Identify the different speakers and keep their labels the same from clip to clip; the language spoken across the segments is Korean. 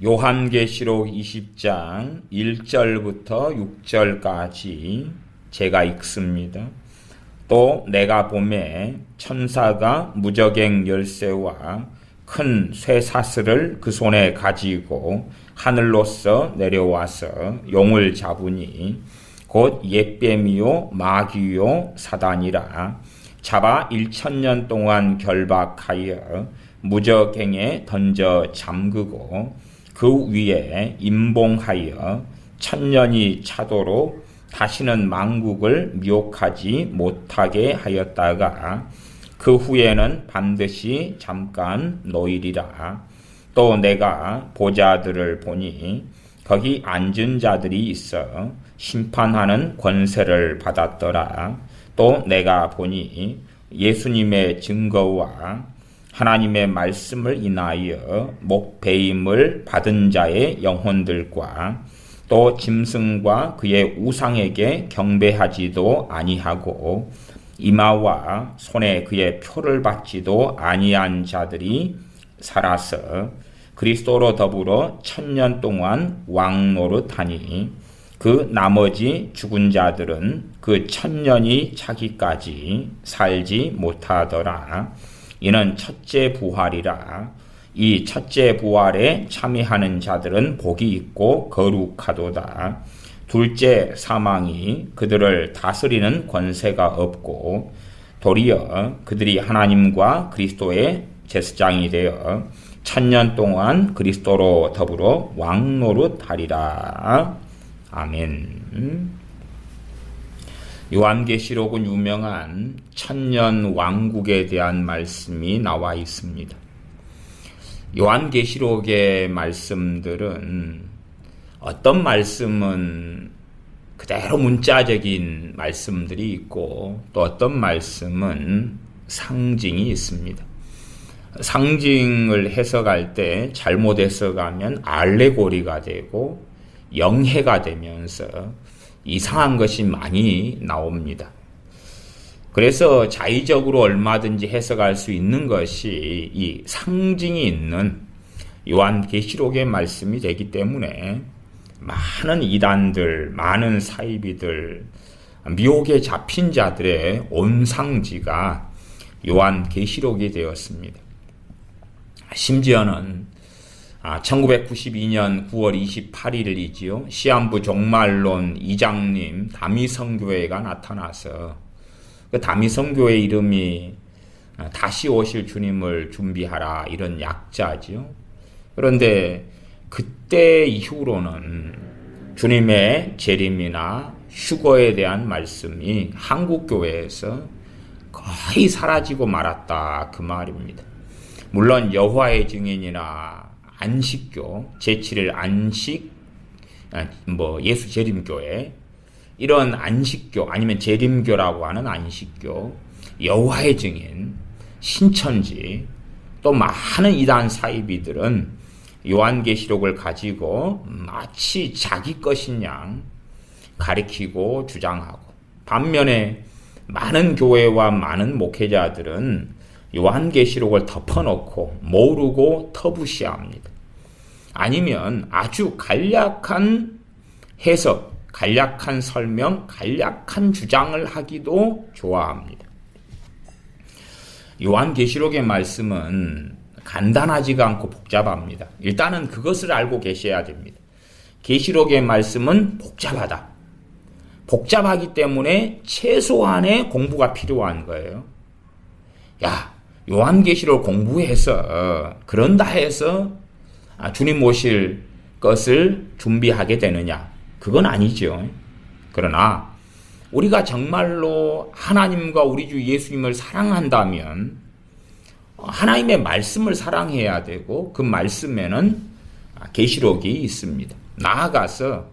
Speaker 1: 요한계시록 20장 1절부터 6절까지 제가 읽습니다. 또 내가 보매 천사가 무저갱 열쇠와 큰 쇠사슬을 그 손에 가지고 하늘로서 내려와서 용을 잡으니 곧 옛뱀이요 마귀요 사단이라. 잡아 1000년 동안 결박하여 무저갱에 던져 잠그고 그 위에 임봉하여 1000년이 차도록 다시는 만국을 미혹하지 못하게 하였다가 그 후에는 반드시 잠깐 놓이리라. 또 내가 보좌들을 보니 거기 앉은 자들이 있어 심판하는 권세를 받았더라. 또 내가 보니 예수님의 증거와 하나님의 말씀을 인하여 목배임을 받은 자의 영혼들과 또 짐승과 그의 우상에게 경배하지도 아니하고 이마와 손에 그의 표를 받지도 아니한 자들이 살아서 그리스도로 더불어 1000년 동안 왕노릇하니 그 나머지 죽은 자들은 그 1000년이 차기까지 살지 못하더라. 이는 첫째 부활이라. 이 첫째 부활에 참여하는 자들은 복이 있고 거룩하도다. 둘째 사망이 그들을 다스리는 권세가 없고 도리어 그들이 하나님과 그리스도의 제사장이 되어 1000년 동안 그리스도로 더불어 왕노릇하리라. 아멘. 요한계시록은 유명한 1000년 왕국에 대한 말씀이 나와 있습니다. 요한계시록의 말씀들은 어떤 말씀은 그대로 문자적인 말씀들이 있고 또 어떤 말씀은 상징이 있습니다. 상징을 해석할 때 잘못 해석하면 알레고리가 되고 영해가 되면서 이상한 것이 많이 나옵니다. 그래서 자의적으로 얼마든지 해석할 수 있는 것이 이 상징이 있는 요한계시록의 말씀이 되기 때문에 많은 이단들, 많은 사이비들, 미혹에 잡힌 자들의 온상지가 요한계시록이 되었습니다. 심지어는 1992년 9월 28일이지요. 시한부 종말론 이장님 다미성교회가 나타나서 그 다미성교회 이름이 다시 오실 주님을 준비하라 이런 약자지요. 그런데 그때 이후로는 주님의 재림이나 휴거에 대한 말씀이 한국교회에서 거의 사라지고 말았다 그 말입니다. 물론 여호와의 증인이나 안식교, 제7일 안식, 예수 재림교회 이런 안식교 아니면 재림교라고 하는 안식교, 여호와의 증인, 신천지 또 많은 이단 사이비들은 요한계시록을 가지고 마치 자기 것인 양 가리키고 주장하고 반면에 많은 교회와 많은 목회자들은 요한계시록을 덮어놓고 모르고 터부시합니다. 아니면 아주 간략한 해석, 간략한 설명, 간략한 주장을 하기도 좋아합니다. 요한계시록의 말씀은 간단하지가 않고 복잡합니다. 일단은 그것을 알고 계셔야 됩니다. 계시록의 말씀은 복잡하다. 복잡하기 때문에 최소한의 공부가 필요한 거예요. 요한계시록 공부해서 그런다 해서 주님 오실 것을 준비하게 되느냐? 그건 아니죠. 그러나 우리가 정말로 하나님과 우리 주 예수님을 사랑한다면 하나님의 말씀을 사랑해야 되고 그 말씀에는 계시록이 있습니다. 나아가서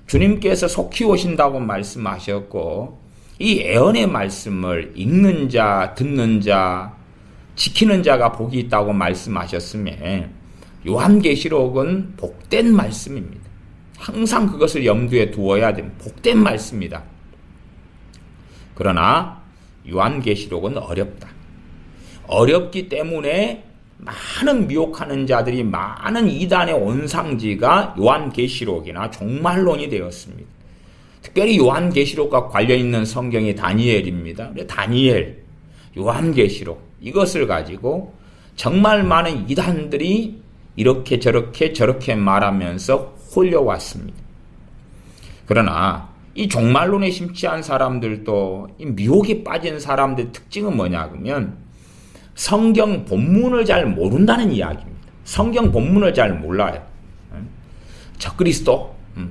Speaker 1: 주님께서 속히 오신다고 말씀하셨고 이 예언의 말씀을 읽는 자, 듣는 자, 지키는 자가 복이 있다고 말씀하셨으며 요한계시록은 복된 말씀입니다. 항상 그것을 염두에 두어야 됩니다. 복된 말씀이다. 그러나 요한계시록은 어렵다. 어렵기 때문에 많은 미혹하는 자들이 많은 이단의 온상지가 요한계시록이나 종말론이 되었습니다. 특별히 요한계시록과 관련 있는 성경이 다니엘입니다. 다니엘, 요한계시록 이것을 가지고 정말 많은 이단들이 이렇게 저렇게 말하면서 홀려왔습니다. 그러나 이 종말론에 심취한 사람들도 이 미혹에 빠진 사람들의 특징은 뭐냐 그러면 성경 본문을 잘 모른다는 이야기입니다. 성경 본문을 잘 몰라요.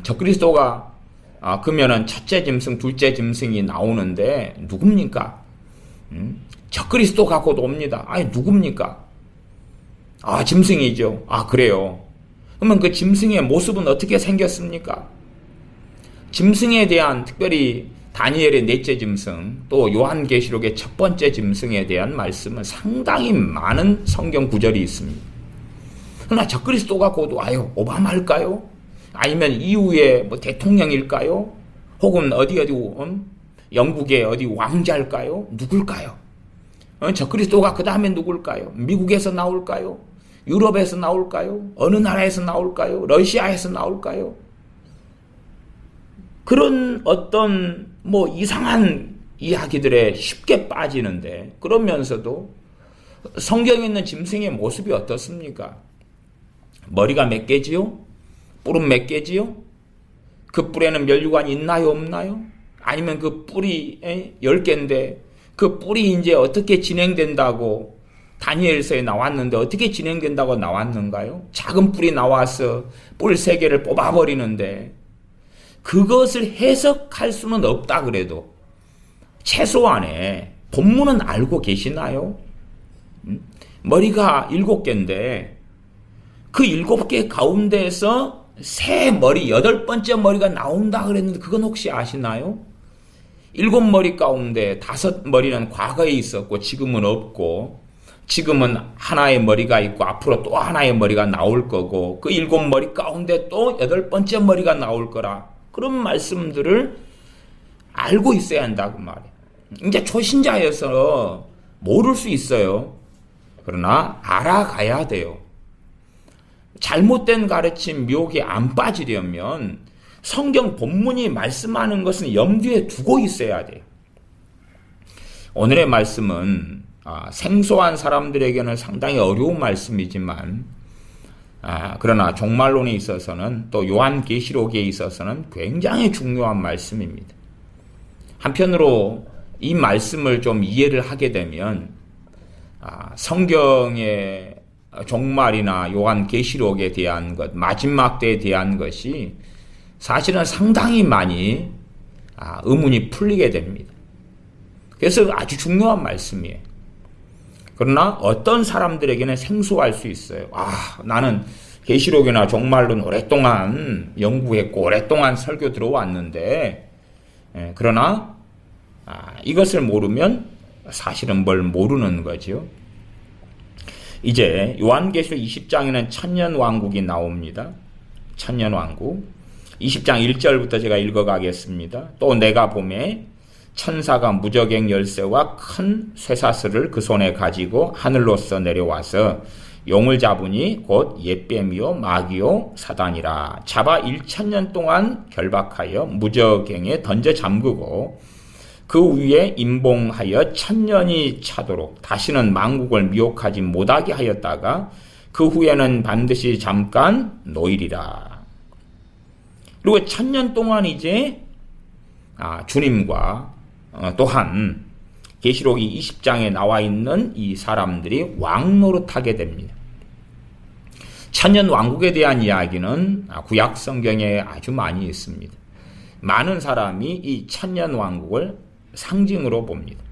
Speaker 1: 적그리스도가 그러면은 첫째 짐승, 둘째 짐승이 나오는데 누굽니까? 적그리스도 갖고 옵니다. 아니 누굽니까? 짐승이죠. 그래요. 그러면 그 짐승의 모습은 어떻게 생겼습니까? 짐승에 대한 특별히 다니엘의 넷째 짐승 또 요한계시록의 첫 번째 짐승에 대한 말씀은 상당히 많은 성경 구절이 있습니다. 그러나 적그리스도가 곧 와요. 오바마일까요? 아니면 이후에 대통령일까요? 혹은 영국의 어디 왕자일까요? 누굴까요? 적그리스도가 그 다음에 누굴까요? 미국에서 나올까요? 유럽에서 나올까요? 어느 나라에서 나올까요? 러시아에서 나올까요? 그런 어떤 이상한 이야기들에 쉽게 빠지는데 그러면서도 성경에 있는 짐승의 모습이 어떻습니까? 머리가 몇 개지요? 뿔은 몇 개지요? 그 뿔에는 면류관이 있나요? 없나요? 아니면 그 뿔이 10개인데 그 뿔이 이제 어떻게 진행된다고 다니엘서에 나왔는데 어떻게 진행된다고 나왔는가요? 작은 뿔이 나와서 뿔 3개를 뽑아버리는데 그것을 해석할 수는 없다 그래도 최소한의 본문은 알고 계시나요? 머리가 7개인데 그 7개 가운데에서 새 머리, 8번째 머리가 나온다 그랬는데 그건 혹시 아시나요? 7머리 가운데 5머리는 과거에 있었고 지금은 없고 지금은 하나의 머리가 있고 앞으로 또 하나의 머리가 나올 거고 그 7머리 가운데 또 8번째 머리가 나올 거라 그런 말씀들을 알고 있어야 한다고 말이에요. 이제 초신자여서 모를 수 있어요. 그러나 알아가야 돼요. 잘못된 가르침, 미혹에 안 빠지려면 성경 본문이 말씀하는 것은 염두에 두고 있어야 돼요. 오늘의 말씀은 생소한 사람들에게는 상당히 어려운 말씀이지만 그러나 종말론에 있어서는 또 요한계시록에 있어서는 굉장히 중요한 말씀입니다. 한편으로 이 말씀을 좀 이해를 하게 되면 성경의 종말이나 요한계시록에 대한 것, 마지막 때에 대한 것이 사실은 상당히 많이 의문이 풀리게 됩니다. 그래서 아주 중요한 말씀이에요. 그러나 어떤 사람들에게는 생소할 수 있어요. 나는 계시록이나 종말론 오랫동안 연구했고 오랫동안 설교 들어왔는데 그러나 이것을 모르면 사실은 뭘 모르는 거죠. 이제 요한계시록 20장에는 천년왕국이 나옵니다. 천년왕국 20장 1절부터 제가 읽어가겠습니다. 또 내가 보매 천사가 무저갱 열쇠와 큰 쇠사슬을 그 손에 가지고 하늘로서 내려와서 용을 잡으니 곧 옛뱀이요 마귀요 사단이라 잡아 1000년 동안 결박하여 무저갱에 던져 잠그고 그 위에 임봉하여 1000년이 차도록 다시는 만국을 미혹하지 못하게 하였다가 그 후에는 반드시 잠깐 놓이리라. 그리고 1000년 동안 이제 주님과 또한 계시록이 20장에 나와 있는 이 사람들이 왕노릇하게 됩니다. 천년 왕국에 대한 이야기는 구약 성경에 아주 많이 있습니다. 많은 사람이 이 천년 왕국을 상징으로 봅니다.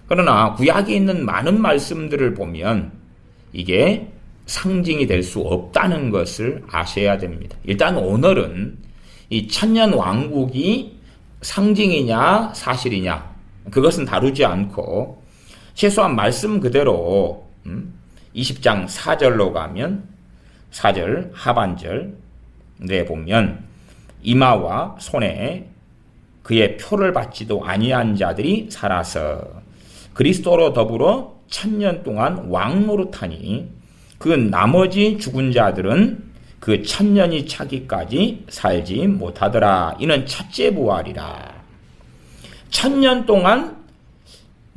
Speaker 1: 그러나 구약에 있는 많은 말씀들을 보면 이게 상징이 될 수 없다는 것을 아셔야 됩니다. 일단 오늘은 이 천년 왕국이 상징이냐 사실이냐 그것은 다루지 않고 최소한 말씀 그대로 20장 4절로 가면 4절 하반절에 보면 이마와 손에 그의 표를 받지도 아니한 자들이 살아서 그리스도로 더불어 천년 동안 왕노릇하니 그 나머지 죽은 자들은 그 천년이 차기까지 살지 못하더라. 이는 첫째 부활이라. 천년 동안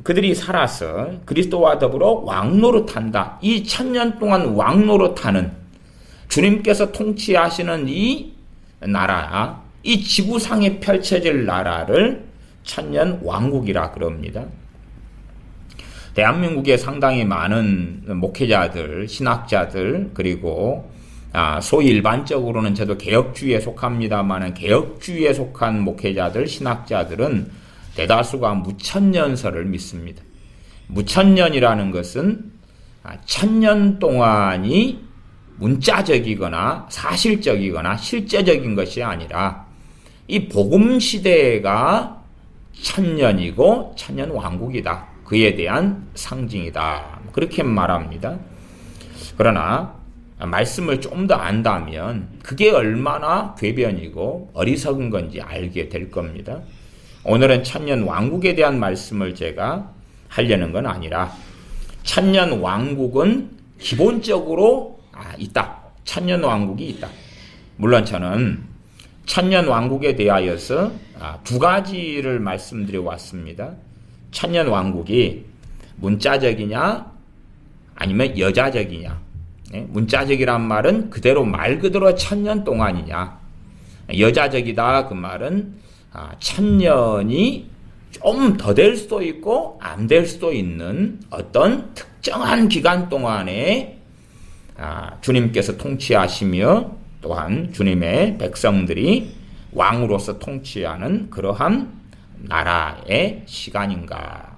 Speaker 1: 그들이 살아서 그리스도와 더불어 왕노릇한다. 이 천년 동안 왕노릇하는 주님께서 통치하시는 이 나라, 이 지구상에 펼쳐질 나라를 천년 왕국이라 그럽니다. 대한민국에 상당히 많은 목회자들, 신학자들, 그리고 소위 일반적으로는 저도 개혁주의에 속합니다만 개혁주의에 속한 목회자들, 신학자들은 대다수가 무천년설을 믿습니다. 무천년이라는 것은 천년 동안이 문자적이거나 사실적이거나 실제적인 것이 아니라 이 복음 시대가 천년이고 천년 왕국이다. 그에 대한 상징이다. 그렇게 말합니다. 그러나 말씀을 좀 더 안다면 그게 얼마나 궤변이고 어리석은 건지 알게 될 겁니다. 오늘은 천년 왕국에 대한 말씀을 제가 하려는 건 아니라 천년 왕국은 기본적으로 있다. 천년 왕국이 있다. 물론 저는 천년 왕국에 대하여서 두 가지를 말씀드려 왔습니다. 천년 왕국이 문자적이냐 아니면 여자적이냐. 문자적이란 말은 그대로 말 그대로 천년 동안이냐. 여자적이다 그 말은 천년이 좀 더 될 수도 있고 안 될 수도 있는 어떤 특정한 기간 동안에 주님께서 통치하시며 또한 주님의 백성들이 왕으로서 통치하는 그러한 나라의 시간인가.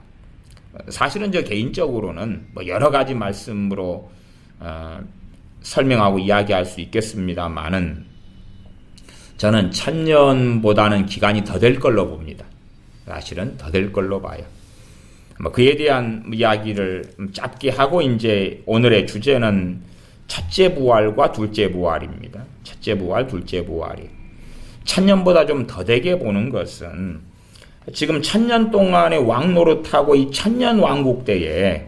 Speaker 1: 사실은 저 개인적으로는 여러 가지 말씀으로 설명하고 이야기할 수 있겠습니다만은 저는 천년보다는 기간이 더 될 걸로 봅니다. 사실은 더 될 걸로 봐요. 그에 대한 이야기를 짧게 하고 이제 오늘의 주제는 첫째 부활과 둘째 부활입니다. 첫째 부활, 둘째 부활이. 천년보다 좀 더 되게 보는 것은 지금 천년 동안의 왕노릇하고 이 천년 왕국 때에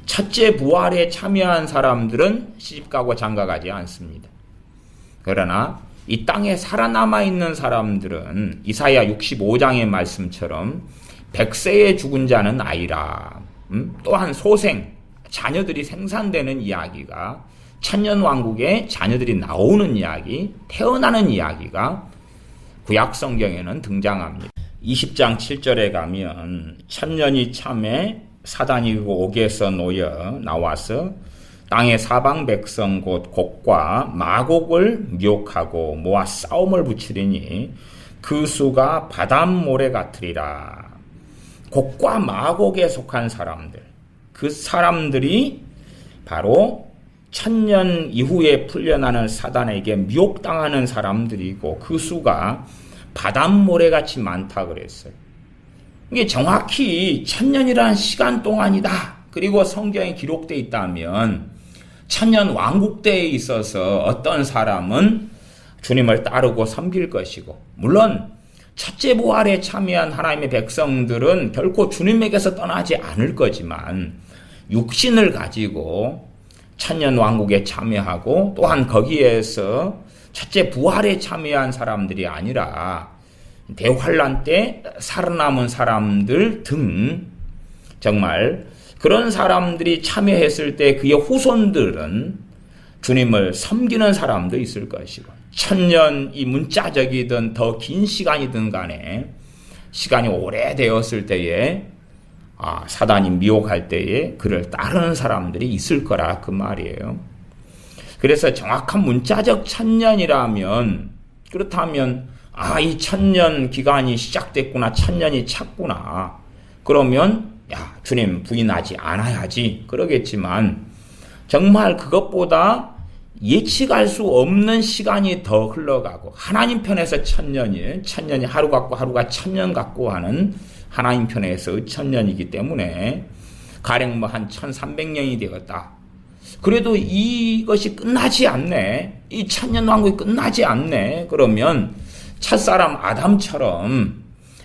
Speaker 1: 첫째 부활에 참여한 사람들은 시집가고 장가가지 않습니다. 그러나 이 땅에 살아남아 있는 사람들은 이사야 65장의 말씀처럼 100세에 죽은 자는 아이라. 또한 소생, 자녀들이 생산되는 이야기가 천년 왕국에 자녀들이 나오는 이야기, 태어나는 이야기가 구약 성경에는 등장합니다. 20장 7절에 가면 천년이 참에 사단이 그 옥에서 놓여 나와서 땅의 사방 백성 곧 곡과 마곡을 미혹하고 모아 싸움을 붙이리니 그 수가 바닷모래 같으리라. 곡과 마곡에 속한 사람들, 그 사람들이 바로 천년 이후에 풀려나는 사단에게 미혹당하는 사람들이고 그 수가 바닷모래같이 많다 그랬어요. 이게 정확히 천년이라는 시간 동안이다. 그리고 성경에 기록되어 있다면 천년 왕국 때에 있어서 어떤 사람은 주님을 따르고 섬길 것이고 물론 첫째 부활에 참여한 하나님의 백성들은 결코 주님에게서 떠나지 않을 거지만 육신을 가지고 천년 왕국에 참여하고 또한 거기에서 첫째 부활에 참여한 사람들이 아니라 대환란 때 살아남은 사람들 등 정말 그런 사람들이 참여했을 때 그의 후손들은 주님을 섬기는 사람도 있을 것이고 천년이 문자적이든 더 긴 시간이든 간에 시간이 오래되었을 때에 사단이 미혹할 때에 그를 따르는 사람들이 있을 거라 그 말이에요. 그래서 정확한 문자적 천년이라면 그렇다면 이 천년 기간이 시작됐구나, 천년이 찼구나. 그러면 주님 부인하지 않아야지 그러겠지만 정말 그것보다 예측할 수 없는 시간이 더 흘러가고 하나님 편에서 천년이 하루 같고 하루가 천년 같고 하는 하나님 편에서 천년이기 때문에 가령 한 1300년이 되었다. 그래도 이것이 끝나지 않네. 이 천년 왕국이 끝나지 않네. 그러면 첫사람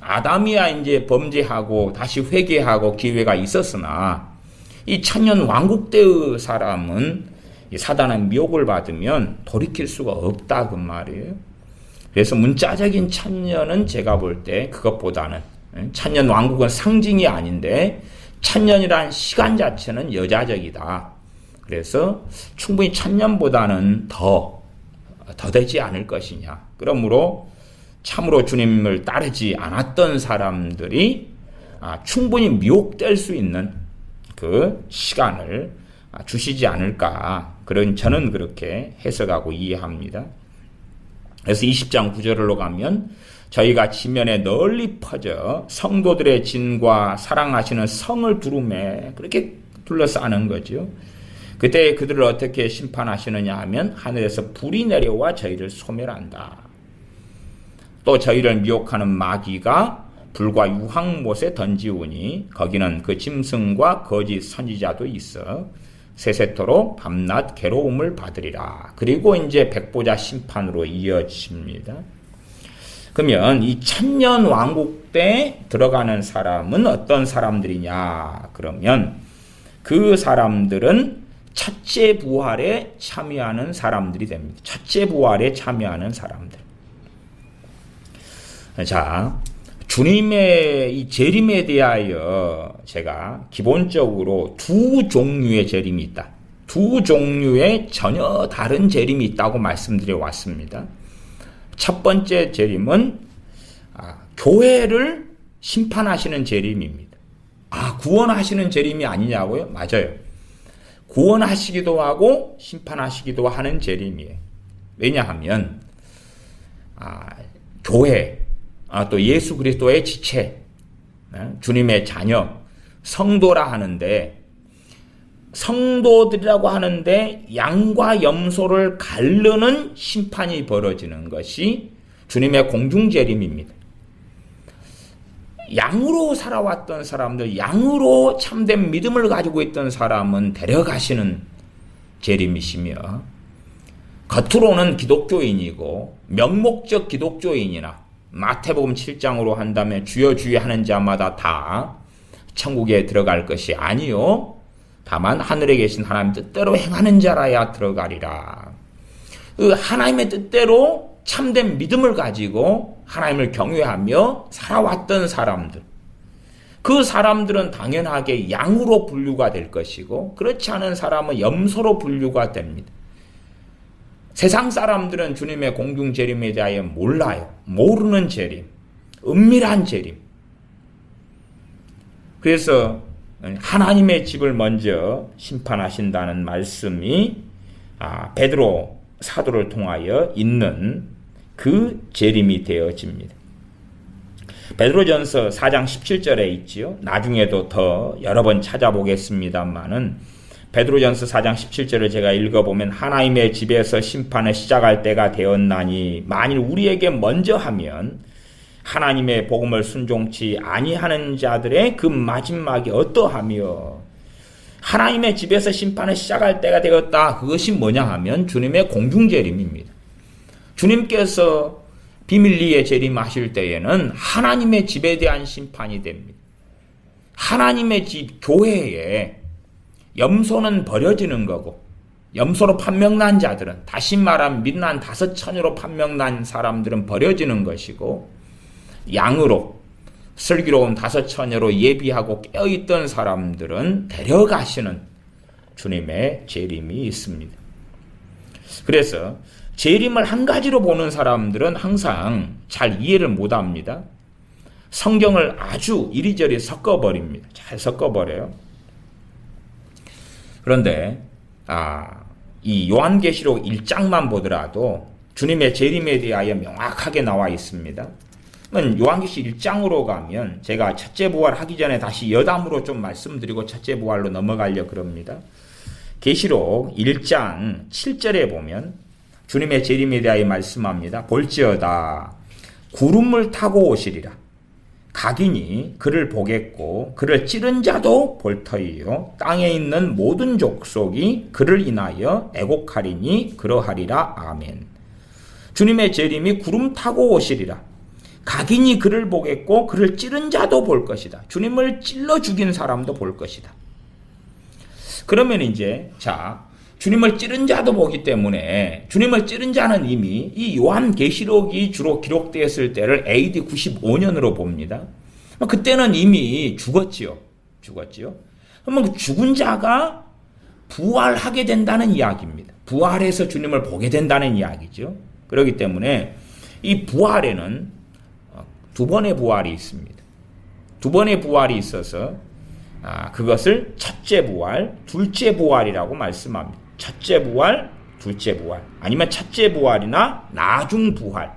Speaker 1: 아담이야 이제 범죄하고 다시 회개하고 기회가 있었으나 이 천년 왕국 때의 사람은 이 사단의 미혹을 받으면 돌이킬 수가 없다 그 말이에요. 그래서 문자적인 천년은 제가 볼 때 그것보다는, 천년 왕국은 상징이 아닌데 천년이란 시간 자체는 여자적이다. 그래서 충분히 천년보다는 더 되지 않을 것이냐. 그러므로 참으로 주님을 따르지 않았던 사람들이 충분히 미혹될 수 있는 그 시간을 주시지 않을까. 저는 그렇게 해석하고 이해합니다. 그래서 20장 9절로 가면 저희가 지면에 널리 퍼져 성도들의 진과 사랑하시는 성을 두루매 그렇게 둘러싸는 거죠. 그때 그들을 어떻게 심판하시느냐 하면 하늘에서 불이 내려와 저희를 소멸한다. 또 저희를 미혹하는 마귀가 불과 유황못에 던지우니 거기는 그 짐승과 거짓 선지자도 있어 세세토록 밤낮 괴로움을 받으리라. 그리고 이제 백보자 심판으로 이어집니다. 그러면 이 천년 왕국 때 들어가는 사람은 어떤 사람들이냐? 그러면 그 사람들은 첫째 부활에 참여하는 사람들이 됩니다. 첫째 부활에 참여하는 사람들. 자, 주님의 이 재림에 대하여 제가 기본적으로 두 종류의 재림이 있다. 두 종류의 전혀 다른 재림이 있다고 말씀드려 왔습니다. 첫 번째 재림은 교회를 심판하시는 재림입니다. 구원하시는 재림이 아니냐고요? 맞아요. 구원하시기도 하고 심판하시기도 하는 재림이에요. 왜냐하면 교회, 또 예수 그리스도의 지체, 주님의 자녀, 성도라 하는데 성도들이라고 하는데 양과 염소를 가르는 심판이 벌어지는 것이 주님의 공중재림입니다. 양으로 살아왔던 사람들, 양으로 참된 믿음을 가지고 있던 사람은 데려가시는 재림이시며 겉으로는 기독교인이고 명목적 기독교인이나 마태복음 7장으로 한다면 주여 주여 하는 자마다 다 천국에 들어갈 것이 아니요 다만 하늘에 계신 하나님 뜻대로 행하는 자라야 들어가리라. 그 하나님의 뜻대로 참된 믿음을 가지고 하나님을 경외하며 살아왔던 사람들, 그 사람들은 당연하게 양으로 분류가 될 것이고 그렇지 않은 사람은 염소로 분류가 됩니다. 세상 사람들은 주님의 공중 재림에 대하여 몰라요. 모르는 재림, 은밀한 재림. 그래서 하나님의 집을 먼저 심판하신다는 말씀이 베드로 사도를 통하여 있는 그 재림이 되어집니다. 베드로전서 4장 17절에 있지요. 나중에도 더 여러 번 찾아보겠습니다만은 베드로전서 4장 17절을 제가 읽어보면 하나님의 집에서 심판을 시작할 때가 되었나니 만일 우리에게 먼저 하면 하나님의 복음을 순종치 아니하는 자들의 그 마지막이 어떠하며 하나님의 집에서 심판을 시작할 때가 되었다. 그것이 뭐냐 하면 주님의 공중재림입니다. 주님께서 비밀리에 재림하실 때에는 하나님의 집에 대한 심판이 됩니다. 하나님의 집, 교회에 염소는 버려지는 거고 염소로 판명난 자들은, 다시 말하면 민난 5천여로 판명난 사람들은 버려지는 것이고 양으로 슬기로운 5천여로 예비하고 깨어있던 사람들은 데려가시는 주님의 재림이 있습니다. 그래서 재림을 한 가지로 보는 사람들은 항상 잘 이해를 못합니다. 성경을 아주 이리저리 섞어버립니다. 잘 섞어버려요. 그런데 이 요한계시록 1장만 보더라도 주님의 재림에 대하여 명확하게 나와 있습니다. 요한계시록 1장으로 가면 제가 첫째 부활 하기 전에 다시 여담으로 좀 말씀드리고 첫째 부활로 넘어가려고 그럽니다. 계시록 1장 7절에 보면 주님의 재림에 대하여 말씀합니다. 볼지어다 구름을 타고 오시리라. 각인이 그를 보겠고 그를 찌른 자도 볼 터이요 땅에 있는 모든 족속이 그를 인하여 애곡하리니 그러하리라. 아멘. 주님의 재림이 구름 타고 오시리라. 각인이 그를 보겠고 그를 찌른 자도 볼 것이다. 주님을 찔러 죽인 사람도 볼 것이다. 그러면 이제 주님을 찌른 자도 보기 때문에 주님을 찌른 자는 이미 이 요한계시록이 주로 기록되었을 때를 AD 95년으로 봅니다. 그때는 이미 죽었지요. 그러면 죽은 자가 부활하게 된다는 이야기입니다. 부활해서 주님을 보게 된다는 이야기죠. 그렇기 때문에 이 부활에는 두 번의 부활이 있습니다. 두 번의 부활이 있어서 그것을 첫째 부활, 둘째 부활이라고 말씀합니다. 첫째 부활, 둘째 부활, 아니면 첫째 부활이나 나중 부활.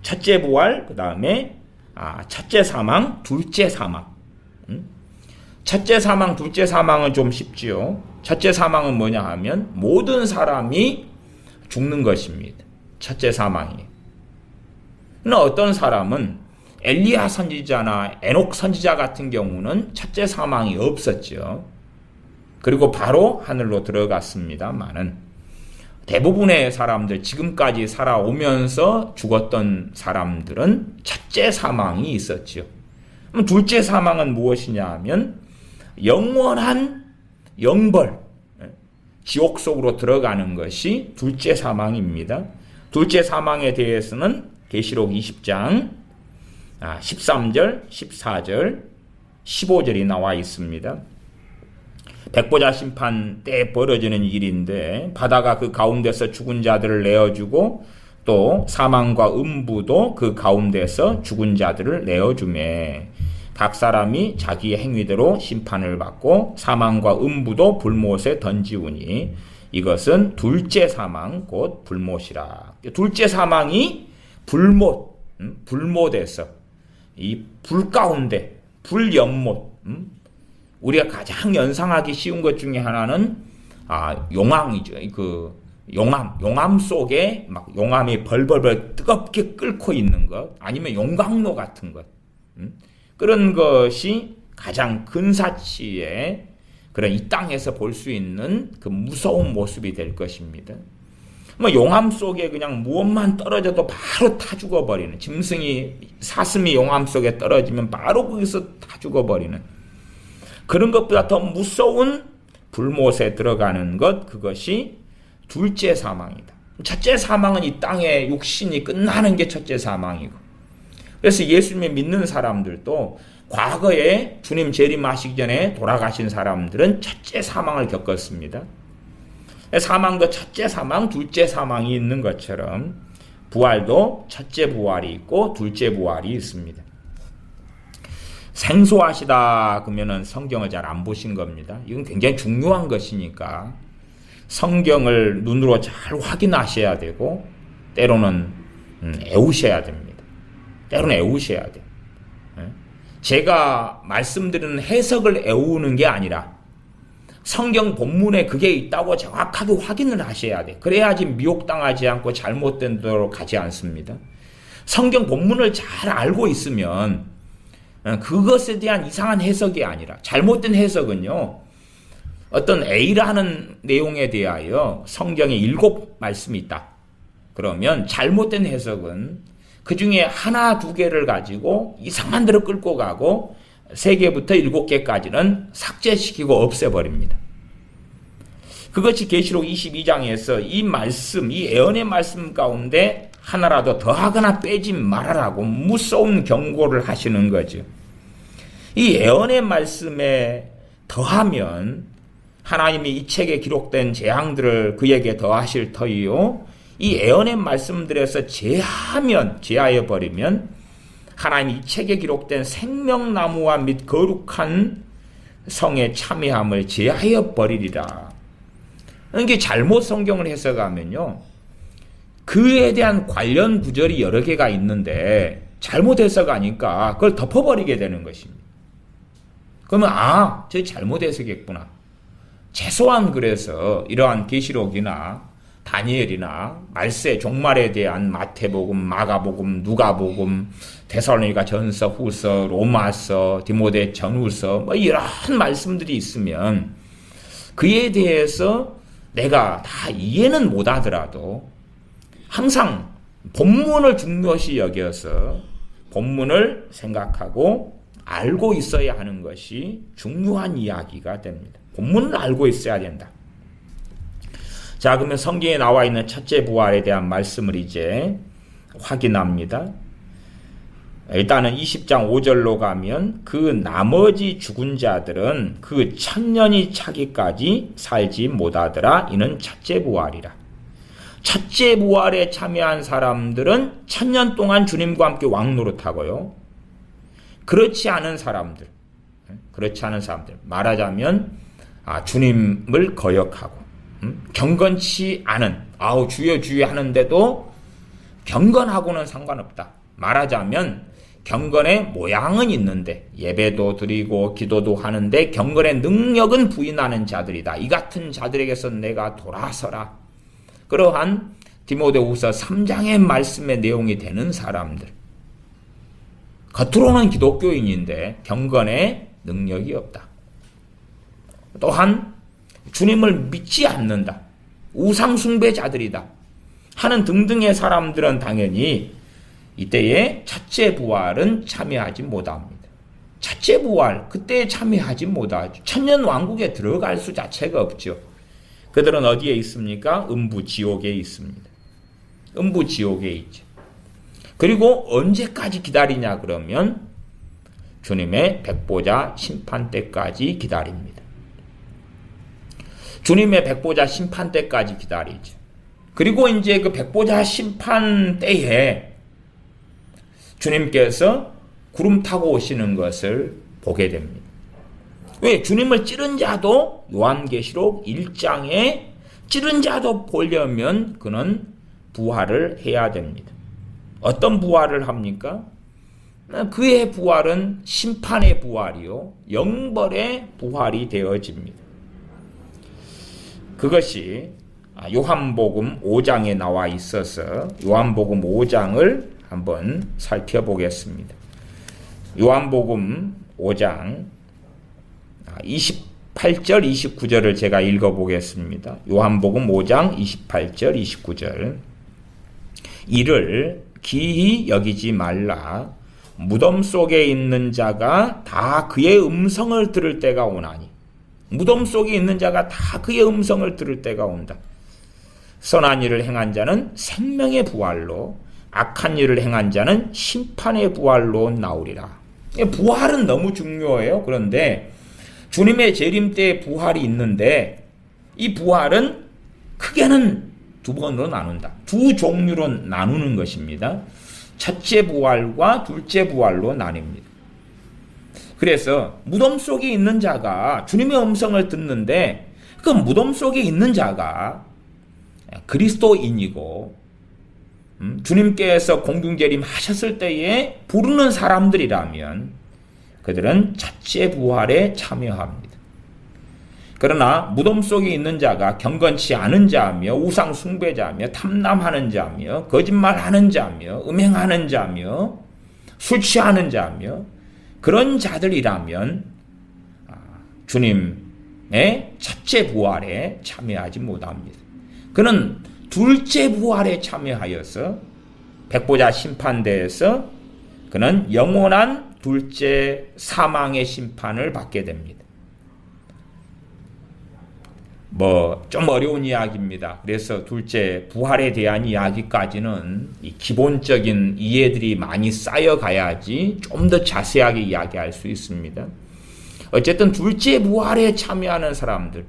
Speaker 1: 첫째 부활, 그 다음에 첫째 사망, 둘째 사망. 첫째 사망, 둘째 사망은 좀 쉽지요. 첫째 사망은 뭐냐 하면 모든 사람이 죽는 것입니다. 첫째 사망이에요. 그러나 어떤 사람은 엘리야 선지자나 에녹 선지자 같은 경우는 첫째 사망이 없었죠. 그리고 바로 하늘로 들어갔습니다만은 대부분의 사람들, 지금까지 살아오면서 죽었던 사람들은 첫째 사망이 있었죠. 그럼 둘째 사망은 무엇이냐 하면 영원한 영벌, 지옥 속으로 들어가는 것이 둘째 사망입니다. 둘째 사망에 대해서는 계시록 20장 13절, 14절, 15절이 나와 있습니다. 백보자 심판 때 벌어지는 일인데 바다가 그 가운데서 죽은 자들을 내어주고 또 사망과 음부도 그 가운데서 죽은 자들을 내어주매 각 사람이 자기의 행위대로 심판을 받고 사망과 음부도 불못에 던지우니 이것은 둘째 사망 곧 불못이라. 둘째 사망이 불못에서 이 불 가운데 불연못, 우리가 가장 연상하기 쉬운 것 중에 하나는 용왕이죠. 그 용암 속에 막 용암이 벌벌벌 뜨겁게 끓고 있는 것, 아니면 용광로 같은 것, 그런 것이 가장 근사치의 그런 이 땅에서 볼 수 있는 그 무서운 모습이 될 것입니다. 용암 속에 그냥 무엇만 떨어져도 바로 타 죽어버리는, 짐승이 사슴이 용암 속에 떨어지면 바로 거기서 타 죽어버리는 그런 것보다 더 무서운 불못에 들어가는 것, 그것이 둘째 사망이다. 첫째 사망은 이 땅에 육신이 끝나는 게 첫째 사망이고, 그래서 예수님을 믿는 사람들도 과거에 주님 재림하시기 전에 돌아가신 사람들은 첫째 사망을 겪었습니다. 사망도 첫째 사망, 둘째 사망이 있는 것처럼 부활도 첫째 부활이 있고 둘째 부활이 있습니다. 생소하시다 그러면은 성경을 잘 안 보신 겁니다. 이건 굉장히 중요한 것이니까 성경을 눈으로 잘 확인하셔야 되고 때로는 애우셔야 됩니다. 때로는 애우셔야 돼요. 제가 말씀드리는 해석을 애우는 게 아니라 성경 본문에 그게 있다고 정확하게 확인을 하셔야 돼. 그래야지 미혹당하지 않고 잘못된 대로 가지 않습니다. 성경 본문을 잘 알고 있으면 그것에 대한 이상한 해석이 아니라, 잘못된 해석은요, 어떤 A라는 내용에 대하여 성경에 7말씀이 있다. 그러면 잘못된 해석은 그 중에 하나, 두 개를 가지고 이상한 데로 끌고 가고 3개부터 7개까지는 삭제시키고 없애버립니다. 그것이 계시록 22장에서 이 말씀, 이 예언의 말씀 가운데 하나라도 더하거나 빼지 말아라고 무서운 경고를 하시는 거죠. 이 예언의 말씀에 더하면 하나님이 이 책에 기록된 재앙들을 그에게 더하실 터이요, 이 예언의 말씀들에서 제하여 버리면 하나님이 이 책에 기록된 생명나무와 및 거룩한 성의 참여함을 제하여 버리리라. 이게 잘못 성경을 해석하면요, 그에 대한 관련 구절이 여러 개가 있는데 잘못 해석하니까 그걸 덮어버리게 되는 것입니다. 그러면 저 잘못 해석했구나. 최소한 그래서 이러한 계시록이나 다니엘이나 말세 종말에 대한 마태복음, 마가복음, 누가복음, 데살로니가 전서, 후서, 로마서, 디모데 전후서 이런 말씀들이 있으면 그에 대해서 내가 다 이해는 못하더라도 항상 본문을 중요시 여겨서 본문을 생각하고 알고 있어야 하는 것이 중요한 이야기가 됩니다. 본문을 알고 있어야 된다. 자, 그러면 성경에 나와 있는 첫째 부활에 대한 말씀을 이제 확인합니다. 일단은 20장 5절로 가면 그 나머지 죽은 자들은 그 천년이 차기까지 살지 못하더라. 이는 첫째 부활이라. 첫째 부활에 참여한 사람들은 천년 동안 주님과 함께 왕노릇하고요. 그렇지 않은 사람들 말하자면 주님을 거역하고 경건치 않은 주여 주여 하는데도 경건하고는 상관없다. 말하자면 경건의 모양은 있는데 예배도 드리고 기도도 하는데 경건의 능력은 부인하는 자들이다. 이 같은 자들에게서 내가 돌아서라. 그러한 디모데후서 3장의 말씀의 내용이 되는 사람들. 겉으로는 기독교인인데 경건의 능력이 없다. 또한 주님을 믿지 않는다. 우상숭배자들이다. 하는 등등의 사람들은 당연히 이때에 첫째 부활은 참여하지 못합니다. 첫째 부활, 그때에 참여하지 못하죠. 천년 왕국에 들어갈 수 자체가 없죠. 그들은 어디에 있습니까? 음부 지옥에 있습니다. 음부 지옥에 있죠. 그리고 언제까지 기다리냐 그러면 주님의 백보자 심판 때까지 기다립니다. 주님의 백보자 심판 때까지 기다리죠. 그리고 이제 그 백보자 심판 때에 주님께서 구름 타고 오시는 것을 보게 됩니다. 왜? 주님을 찌른 자도 요한계시록 1장에 찌른 자도 보려면 그는 부활을 해야 됩니다. 어떤 부활을 합니까? 그의 부활은 심판의 부활이요 영벌의 부활이 되어집니다. 그것이 요한복음 5장에 나와 있어서 요한복음 5장을 한번 살펴보겠습니다. 요한복음 5장 28절 29절을 제가 읽어보겠습니다. 요한복음 5장 28절 29절 이를 기히 여기지 말라. 무덤 속에 있는 자가 다 그의 음성을 들을 때가 오나니. 무덤 속에 있는 자가 다 그의 음성을 들을 때가 온다. 선한 일을 행한 자는 생명의 부활로, 악한 일을 행한 자는 심판의 부활로 나오리라. 부활은 너무 중요해요. 그런데 주님의 재림 때 부활이 있는데 이 부활은 크게는 두 번으로 나눈다. 두 종류로 나누는 것입니다. 첫째 부활과 둘째 부활로 나뉩니다. 그래서 무덤 속에 있는 자가 주님의 음성을 듣는데 그 무덤 속에 있는 자가 그리스도인이고 주님께서 공중재림 하셨을 때에 부르는 사람들이라면 그들은 첫째 부활에 참여합니다. 그러나 무덤 속에 있는 자가 경건치 않은 자며 우상 숭배자며 탐남하는 자며 거짓말하는 자며 음행하는 자며 술 취하는 자며 그런 자들이라면 주님의 첫째 부활에 참여하지 못합니다. 그는 둘째 부활에 참여하여서 백보자 심판대에서 그는 영원한 둘째 사망의 심판을 받게 됩니다. 좀 어려운 이야기입니다. 그래서 둘째 부활에 대한 이야기까지는 이 기본적인 이해들이 많이 쌓여가야지 좀 더 자세하게 이야기할 수 있습니다. 어쨌든 둘째 부활에 참여하는 사람들,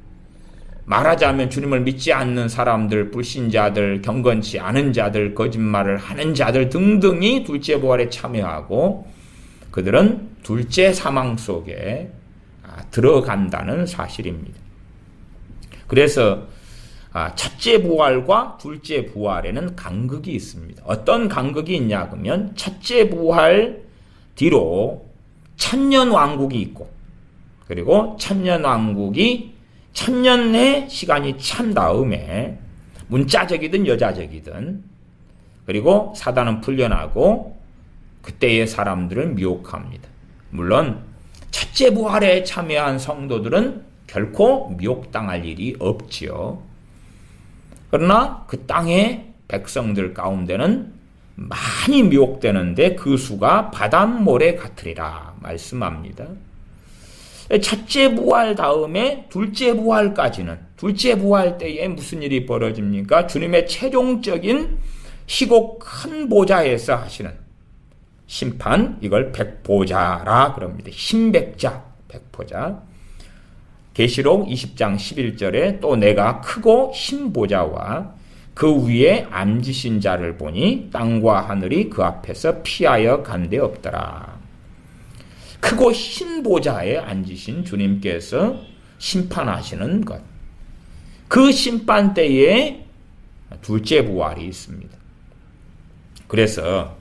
Speaker 1: 말하자면 주님을 믿지 않는 사람들, 불신자들, 경건치 않은 자들, 거짓말을 하는 자들 등등이 둘째 부활에 참여하고 그들은 둘째 사망 속에 들어간다는 사실입니다. 그래서 첫째 부활과 둘째 부활에는 간극이 있습니다. 어떤 간극이 있냐 그러면 첫째 부활 뒤로 천년 왕국이 있고 그리고 천년 왕국이 천년의 시간이 찬 다음에 문자적이든 여자적이든 그리고 사단은 풀려나고 그때의 사람들을 미혹합니다. 물론 첫째 부활에 참여한 성도들은 결코 미혹당할 일이 없지요. 그러나 그 땅의 백성들 가운데는 많이 미혹되는데 그 수가 바닷모래 같으리라 말씀합니다. 첫째 부활 다음에 둘째 부활까지는, 둘째 부활 때에 무슨 일이 벌어집니까? 주님의 최종적인 희고 큰 보좌에서 하시는 심판, 이걸 백보자라 그럽니다. 신백자, 백보자. 계시록 20장 11절에 또 내가 크고 흰 보좌와 그 위에 앉으신 자를 보니 땅과 하늘이 그 앞에서 피하여 간데 없더라. 크고 흰 보좌에 앉으신 주님께서 심판하시는 것. 그 심판 때에 둘째 부활이 있습니다. 그래서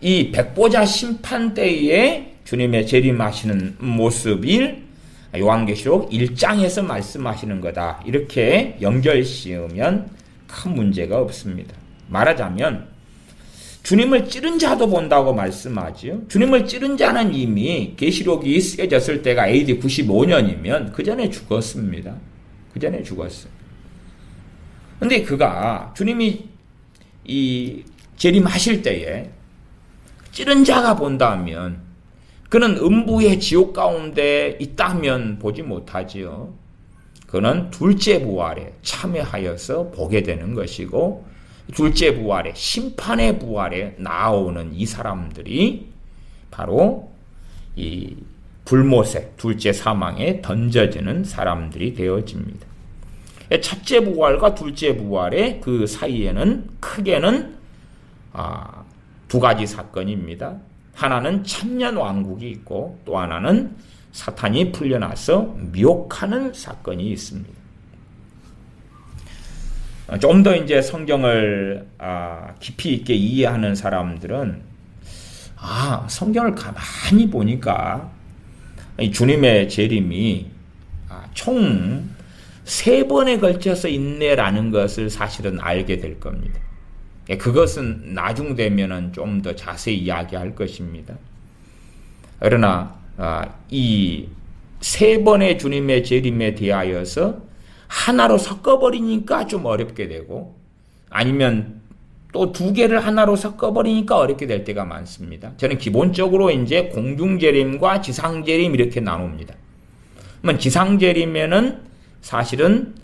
Speaker 1: 이 백보자 심판 때에 주님의 재림하시는 모습을 요한계시록 1장에서 말씀하시는 거다. 이렇게 연결 씌우면 큰 문제가 없습니다. 말하자면 주님을 찌른 자도 본다고 말씀하지요. 주님을 찌른 자는 이미 계시록이 쓰여졌을 때가 AD 95년이면 그 전에 죽었습니다. 그 전에 죽었어요. 근데 그가 주님이 이 재림하실 때에 찌른 자가 본다면 그는 음부의 지옥 가운데 있다면 보지 못하지요. 그는 둘째 부활에 참여하여서 보게 되는 것이고, 둘째 부활에, 심판의 부활에 나오는 이 사람들이 바로 이 불못에, 둘째 사망에 던져지는 사람들이 되어집니다. 첫째 부활과 둘째 부활의 그 사이에는 크게는 두 가지 사건입니다. 하나는 천년 왕국이 있고 또 하나는 사탄이 풀려나서 미혹하는 사건이 있습니다. 좀 더 이제 성경을 깊이 있게 이해하는 사람들은 성경을 가만히 보니까 주님의 재림이 총 3번에 걸쳐서 있네라는 것을 사실은 알게 될 겁니다. 그것은 나중 되면은 좀 더 자세히 이야기할 것입니다. 그러나 이 3번의 주님의 재림에 대하여서 하나로 섞어버리니까 좀 어렵게 되고, 아니면 또 2개를 하나로 섞어버리니까 어렵게 될 때가 많습니다. 저는 기본적으로 이제 공중재림과 지상재림 이렇게 나눕니다. 그러면 지상재림에는 사실은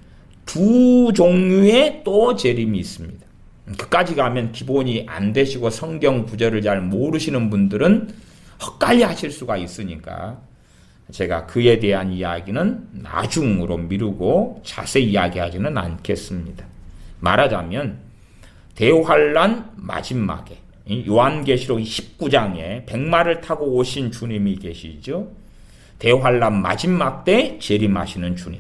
Speaker 1: 2 종류의 또 재림이 있습니다. 그까지 가면 기본이 안 되시고 성경 구절을 잘 모르시는 분들은 헛갈려 하실 수가 있으니까 제가 그에 대한 이야기는 나중으로 미루고 자세히 이야기하지는 않겠습니다. 말하자면 대환란 마지막에 요한계시록 19장에 백마를 타고 오신 주님이 계시죠. 대환란 마지막 때 재림하시는 주님.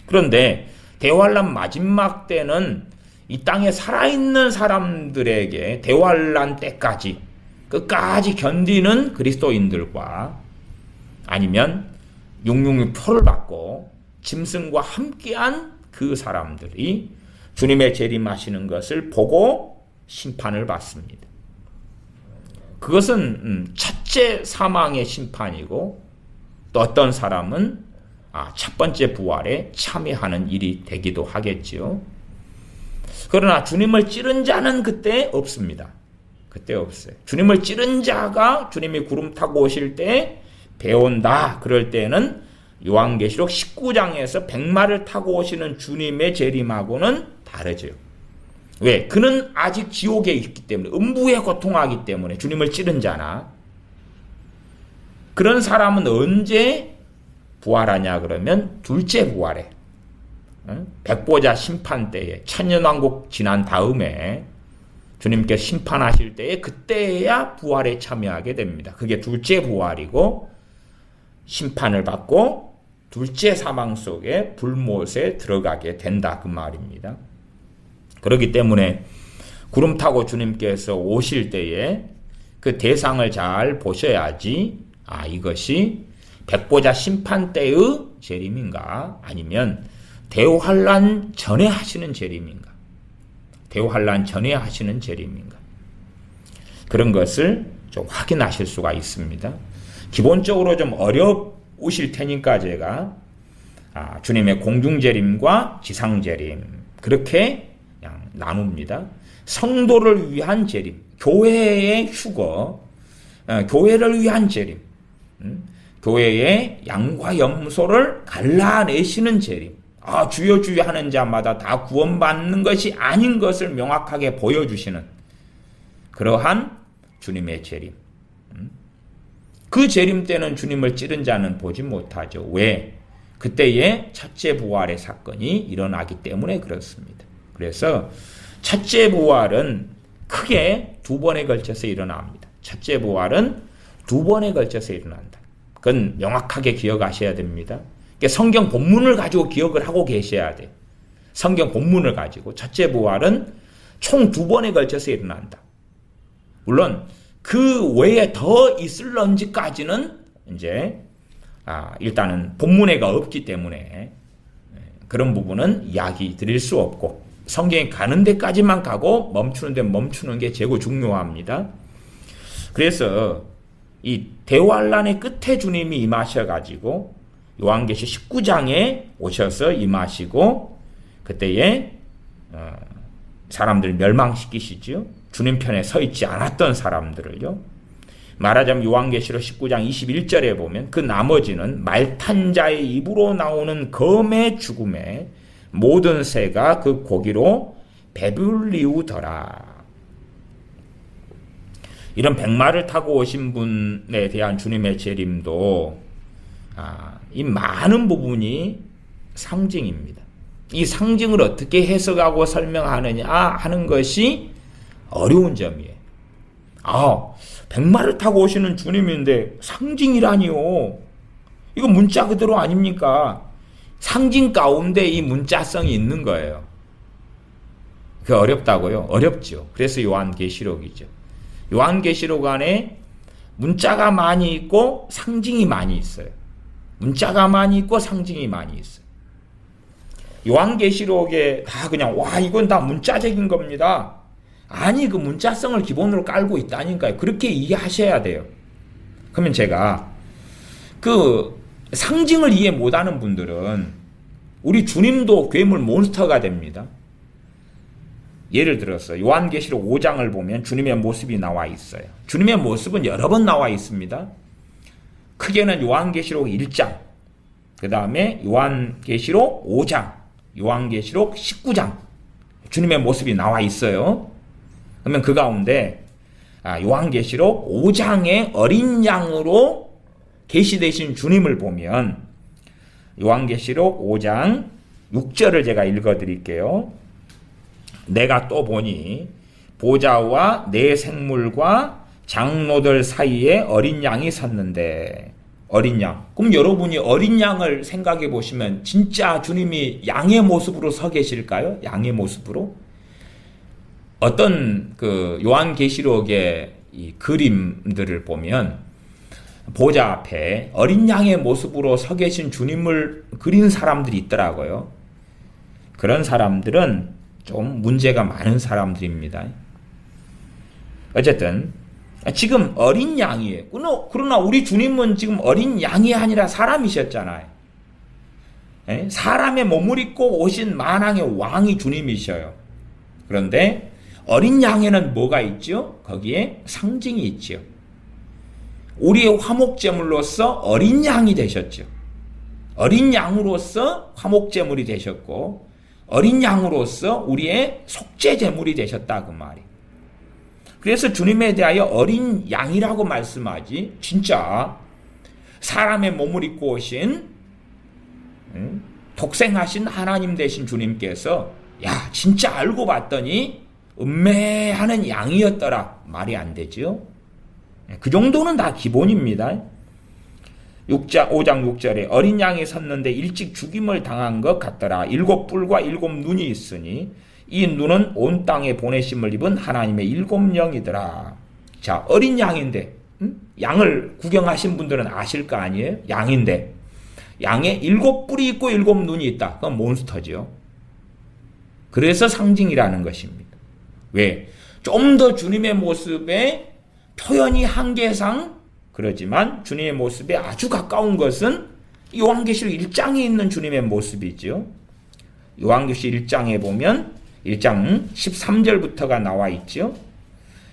Speaker 1: 그런데 대환란 마지막 때는 이 땅에 살아있는 사람들에게 대환란 때까지 끝까지 견디는 그리스도인들과 아니면 666 표를 받고 짐승과 함께한 그 사람들이 주님의 재림하시는 것을 보고 심판을 받습니다. 그것은 첫째 사망의 심판이고, 또 어떤 사람은 첫 번째 부활에 참여하는 일이 되기도 하겠지요. 그러나 주님을 찌른 자는 그때 없습니다. 그때 없어요. 주님을 찌른 자가 주님이 구름 타고 오실 때 배운다. 그럴 때는 요한계시록 19장에서 백마를 타고 오시는 주님의 재림하고는 다르죠. 왜? 그는 아직 지옥에 있기 때문에, 음부에 고통하기 때문에 주님을 찌른 자나. 그런 사람은 언제 부활하냐 그러면 둘째 부활에, 백보자 심판 때에, 천년왕국 지난 다음에 주님께서 심판하실 때에 그때야 부활에 참여하게 됩니다. 그게 둘째 부활이고, 심판을 받고 둘째 사망 속에 불못에 들어가게 된다, 그 말입니다. 그렇기 때문에 구름 타고 주님께서 오실 때에 그 대상을 잘 보셔야지 이것이 백보자 심판 때의 재림인가, 아니면 대환란 전에 하시는 재림인가, 대환란 전에 하시는 재림인가, 그런 것을 좀 확인하실 수가 있습니다. 기본적으로 좀 어려우실 테니까 제가 주님의 공중재림과 지상재림 그렇게 그냥 나눕니다. 성도를 위한 재림, 교회의 휴거, 교회를 위한 재림, 교회의 양과 염소를 갈라내시는 재림. 주여 주여 하는 자마다 다 구원받는 것이 아닌 것을 명확하게 보여주시는 그러한 주님의 재림. 그 재림 때는 주님을 찌른 자는 보지 못하죠. 왜? 그때에 첫째 부활의 사건이 일어나기 때문에 그렇습니다. 그래서 첫째 부활은 크게 두 번에 걸쳐서 일어납니다. 첫째 부활은 두 번에 걸쳐서 일어난다. 그건 명확하게 기억하셔야 됩니다. 성경 본문을 가지고 기억을 하고 계셔야 돼요. 성경 본문을 가지고 첫째 부활은 총 두 번에 걸쳐서 일어난다. 물론 그 외에 더 있을런지까지는 이제 일단은 본문에가 없기 때문에 그런 부분은 이야기 드릴 수 없고 성경에 가는 데까지만 가고 멈추는 데 멈추는 게 제일 중요합니다. 그래서 이 대환란의 끝에 주님이 임하셔가지고 요한계시 19장에 오셔서 임하시고 그때에 사람들 멸망시키시지요. 주님 편에 서 있지 않았던 사람들을요. 말하자면 요한계시록 19장 21절에 보면 그 나머지는 말탄 자의 입으로 나오는 검의 죽음에 모든 새가 그 고기로 배불리우더라. 이런 백마를 타고 오신 분에 대한 주님의 재림도 이 많은 부분이 상징입니다. 이 상징을 어떻게 해석하고 설명하느냐 하는 것이 어려운 점이에요. 백마를 타고 오시는 주님인데 상징이라니요. 이거 문자 그대로 아닙니까? 상징 가운데 이 문자성이 있는 거예요. 그게 어렵다고요? 어렵죠. 그래서 요한계시록이죠. 요한계시록 안에 문자가 많이 있고 상징이 많이 있어요. 문자가 많이 있고 상징이 많이 있어요. 요한계시록에 다 그냥 이건 다 문자적인 겁니다. 아니 그 문자성을 기본으로 깔고 있다니까요. 그렇게 이해하셔야 돼요. 그러면 제가 그 상징을 이해 못하는 분들은 우리 주님도 괴물 몬스터가 됩니다. 예를 들어서 요한계시록 5장을 보면 주님의 모습이 나와 있어요. 주님의 모습은 여러 번 나와 있습니다. 크게는 요한계시록 1장, 그 다음에 요한계시록 5장, 요한계시록 19장 주님의 모습이 나와 있어요. 그러면 그 가운데 요한계시록 5장의 어린 양으로 계시되신 주님을 보면 요한계시록 5장 6절을 제가 읽어드릴게요. 내가 또 보니 보좌와 네 생물과 장로들 사이에 어린 양이 섰는데 어린 양. 그럼 여러분이 어린 양을 생각해 보시면 진짜 주님이 양의 모습으로 서 계실까요? 양의 모습으로? 어떤 그 요한계시록의 이 그림들을 보면 보좌 앞에 어린 양의 모습으로 서 계신 주님을 그린 사람들이 있더라고요. 그런 사람들은 좀 문제가 많은 사람들입니다. 어쨌든 지금 어린 양이에요. 그러나 우리 주님은 지금 어린 양이 아니라 사람이셨잖아요. 사람의 몸을 입고 오신 만왕의 왕이 주님이셔요. 그런데 어린 양에는 뭐가 있죠? 거기에 상징이 있죠. 우리의 화목제물로서 어린 양이 되셨죠. 어린 양으로서 화목제물이 되셨고 어린 양으로서 우리의 속죄제물이 되셨다 그 말이에요. 그래서 주님에 대하여 어린 양이라고 말씀하지 진짜 사람의 몸을 입고 오신 독생하신 하나님 되신 주님께서 진짜 알고 봤더니 음매하는 양이었더라 말이 안 되죠. 그 정도는 다 기본입니다. 5장 6절에 어린 양이 섰는데 일찍 죽임을 당한 것 같더라. 7뿔과 7눈이 있으니 이 눈은 온 땅에 보내심을 입은 하나님의 7영이더라. 자, 어린 양인데 양을 구경하신 분들은 아실 거 아니에요? 양인데 양에 7뿔이 있고 7눈이 있다. 그건 몬스터죠. 그래서 상징이라는 것입니다. 왜? 좀 더 주님의 모습에 표현이 한계상 그러지만 주님의 모습에 아주 가까운 것은 요한계시록 1장에 있는 주님의 모습이죠. 요한계시록 1장에 보면 1장 13절부터가 나와 있죠.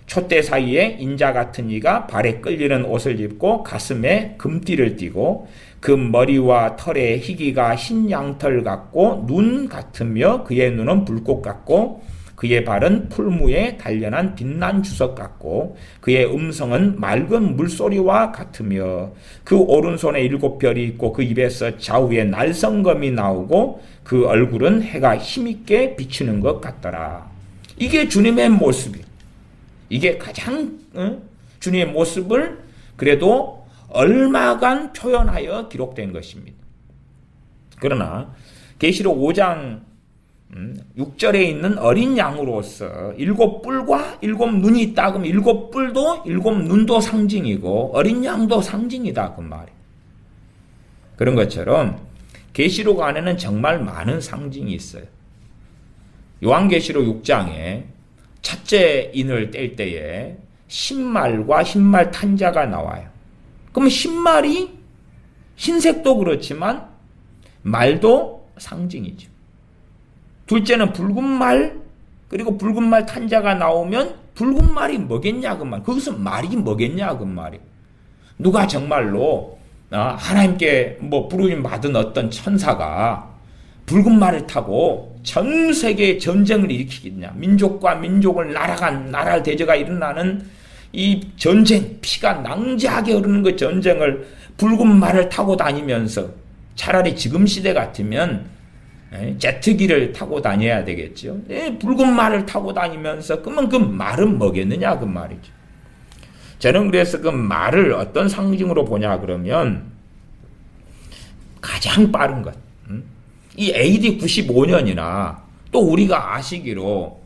Speaker 1: 촛대 사이에 인자 같은 이가 발에 끌리는 옷을 입고 가슴에 금띠를 띠고 그 머리와 털에 희기가 흰 양털 같고 눈 같으며 그의 눈은 불꽃 같고 그의 발은 풀무에 단련한 빛난 주석 같고 그의 음성은 맑은 물소리와 같으며 그 오른손에 7별이 있고 그 입에서 좌우에 날성검이 나오고 그 얼굴은 해가 힘있게 비치는 것 같더라. 이게 주님의 모습이. 이게 가장 주님의 모습을 그래도 얼마간 표현하여 기록된 것입니다. 그러나 계시록 5장 6절에 있는 어린 양으로서 7뿔과 7눈이 있다. 그럼 7뿔도 7눈도 상징이고 어린 양도 상징이다. 그 말이. 그런 것처럼 계시록 안에는 정말 많은 상징이 있어요. 요한계시록 6장에 첫째 인을 뗄 때에 신말과 신말 탄자가 나와요. 그럼 신말이 흰색도 그렇지만 말도 상징이죠. 둘째는 붉은 말, 그리고 붉은 말 탄자가 나오면 붉은 말이 뭐겠냐 그 말. 거기서 말이 뭐겠냐 그 말이. 누가 정말로 하나님께 부르심 받은 어떤 천사가 붉은 말을 타고 전 세계에 전쟁을 일으키겠냐. 민족과 민족을 나라를 대적가 일어나는 이 전쟁, 피가 낭자하게 흐르는 그 전쟁을 붉은 말을 타고 다니면서 차라리 지금 시대 같으면 제트기를 타고 다녀야 되겠죠. 붉은 말을 타고 다니면서 그러면 그 말은 뭐겠느냐 그 말이죠. 저는 그래서 그 말을 어떤 상징으로 보냐 그러면 가장 빠른 것. 이 AD 95년이나 또 우리가 아시기로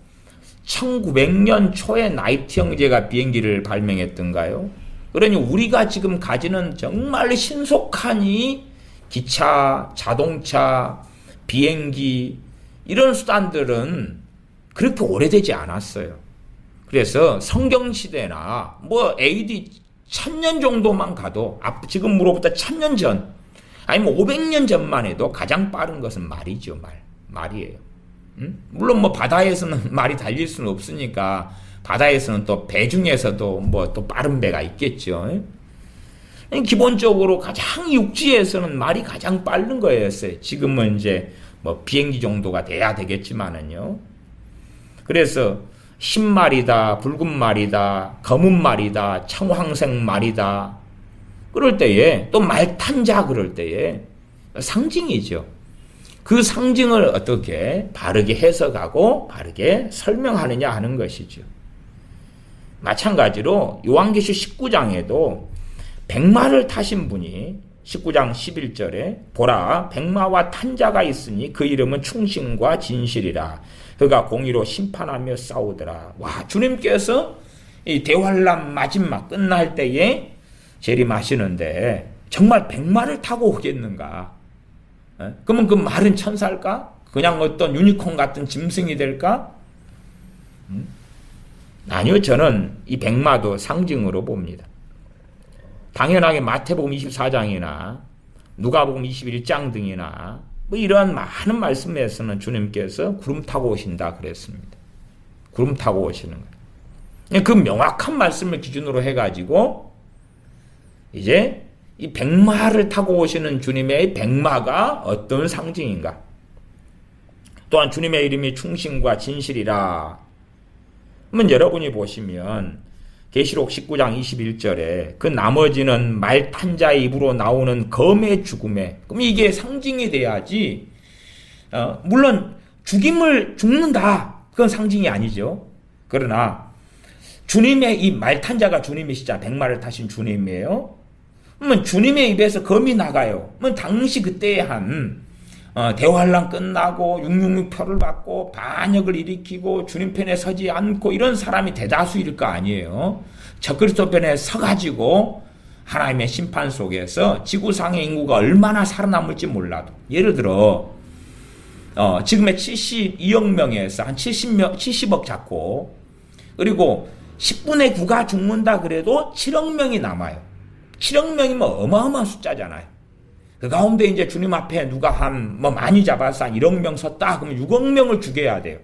Speaker 1: 1900년 초에 나이트 형제가 비행기를 발명했던가요? 그러니 우리가 지금 가지는 정말 신속한 이 기차, 자동차, 비행기 이런 수단들은 그렇게 오래되지 않았어요. 그래서 성경시대나 AD 1000년 정도만 가도 지금으로부터 1000년 전 아니면 500년 전만 해도 가장 빠른 것은 말이죠. 말이에요. 물론 바다에서는 말이 달릴 수는 없으니까 바다에서는 또 배 중에서도 또 빠른 배가 있겠죠. 기본적으로 가장 육지에서는 말이 가장 빠른 거였어요. 지금은 이제 비행기 정도가 돼야 되겠지만은요. 그래서 흰 말이다, 붉은 말이다, 검은 말이다, 청황색 말이다. 그럴 때에 또 말탄자 그럴 때에 상징이죠. 그 상징을 어떻게 바르게 해석하고 바르게 설명하느냐 하는 것이죠. 마찬가지로 요한계시 19장에도 백마를 타신 분이 19장 11절에 보라 백마와 탄자가 있으니 그 이름은 충신과 진실이라 그가 공의로 심판하며 싸우더라. 와, 주님께서 이 대환란 마지막 끝날 때에 재림하시는데 정말 백마를 타고 오겠는가? 그러면 그 말은 천사일까? 그냥 어떤 유니콘 같은 짐승이 될까? 아니요, 저는 이 백마도 상징으로 봅니다. 당연하게 마태복음 24장이나 누가복음 21장 등이나 이러한 많은 말씀에서는 주님께서 구름 타고 오신다 그랬습니다. 구름 타고 오시는 거예요. 그 명확한 말씀을 기준으로 해가지고 이제 이 백마를 타고 오시는 주님의 백마가 어떤 상징인가? 또한 주님의 이름이 충신과 진실이라. 그러면 여러분이 보시면 계시록 19장 21절에 그 나머지는 말탄자의 입으로 나오는 검의 죽음에. 그럼 이게 상징이 돼야지. 물론 죽는다. 그건 상징이 아니죠. 그러나 주님의 이 말탄자가 주님이시자 백마를 타신 주님이에요. 그러면 주님의 입에서 검이 나가요. 그러면 당시 그때에 한 대환란 끝나고 666표를 받고 반역을 일으키고 주님 편에 서지 않고 이런 사람이 대다수일 거 아니에요. 적그리스도 편에 서가지고 하나님의 심판 속에서 지구상의 인구가 얼마나 살아남을지 몰라도 예를 들어 지금의 72억 명에서 한 70억 잡고 그리고 10분의 9가 죽는다 그래도 7억 명이 남아요. 7억 명이면 어마어마한 숫자잖아요. 그 가운데 이제 주님 앞에 누가 많이 잡아서 한 1억 명 섰다. 그러면 6억 명을 죽여야 돼요.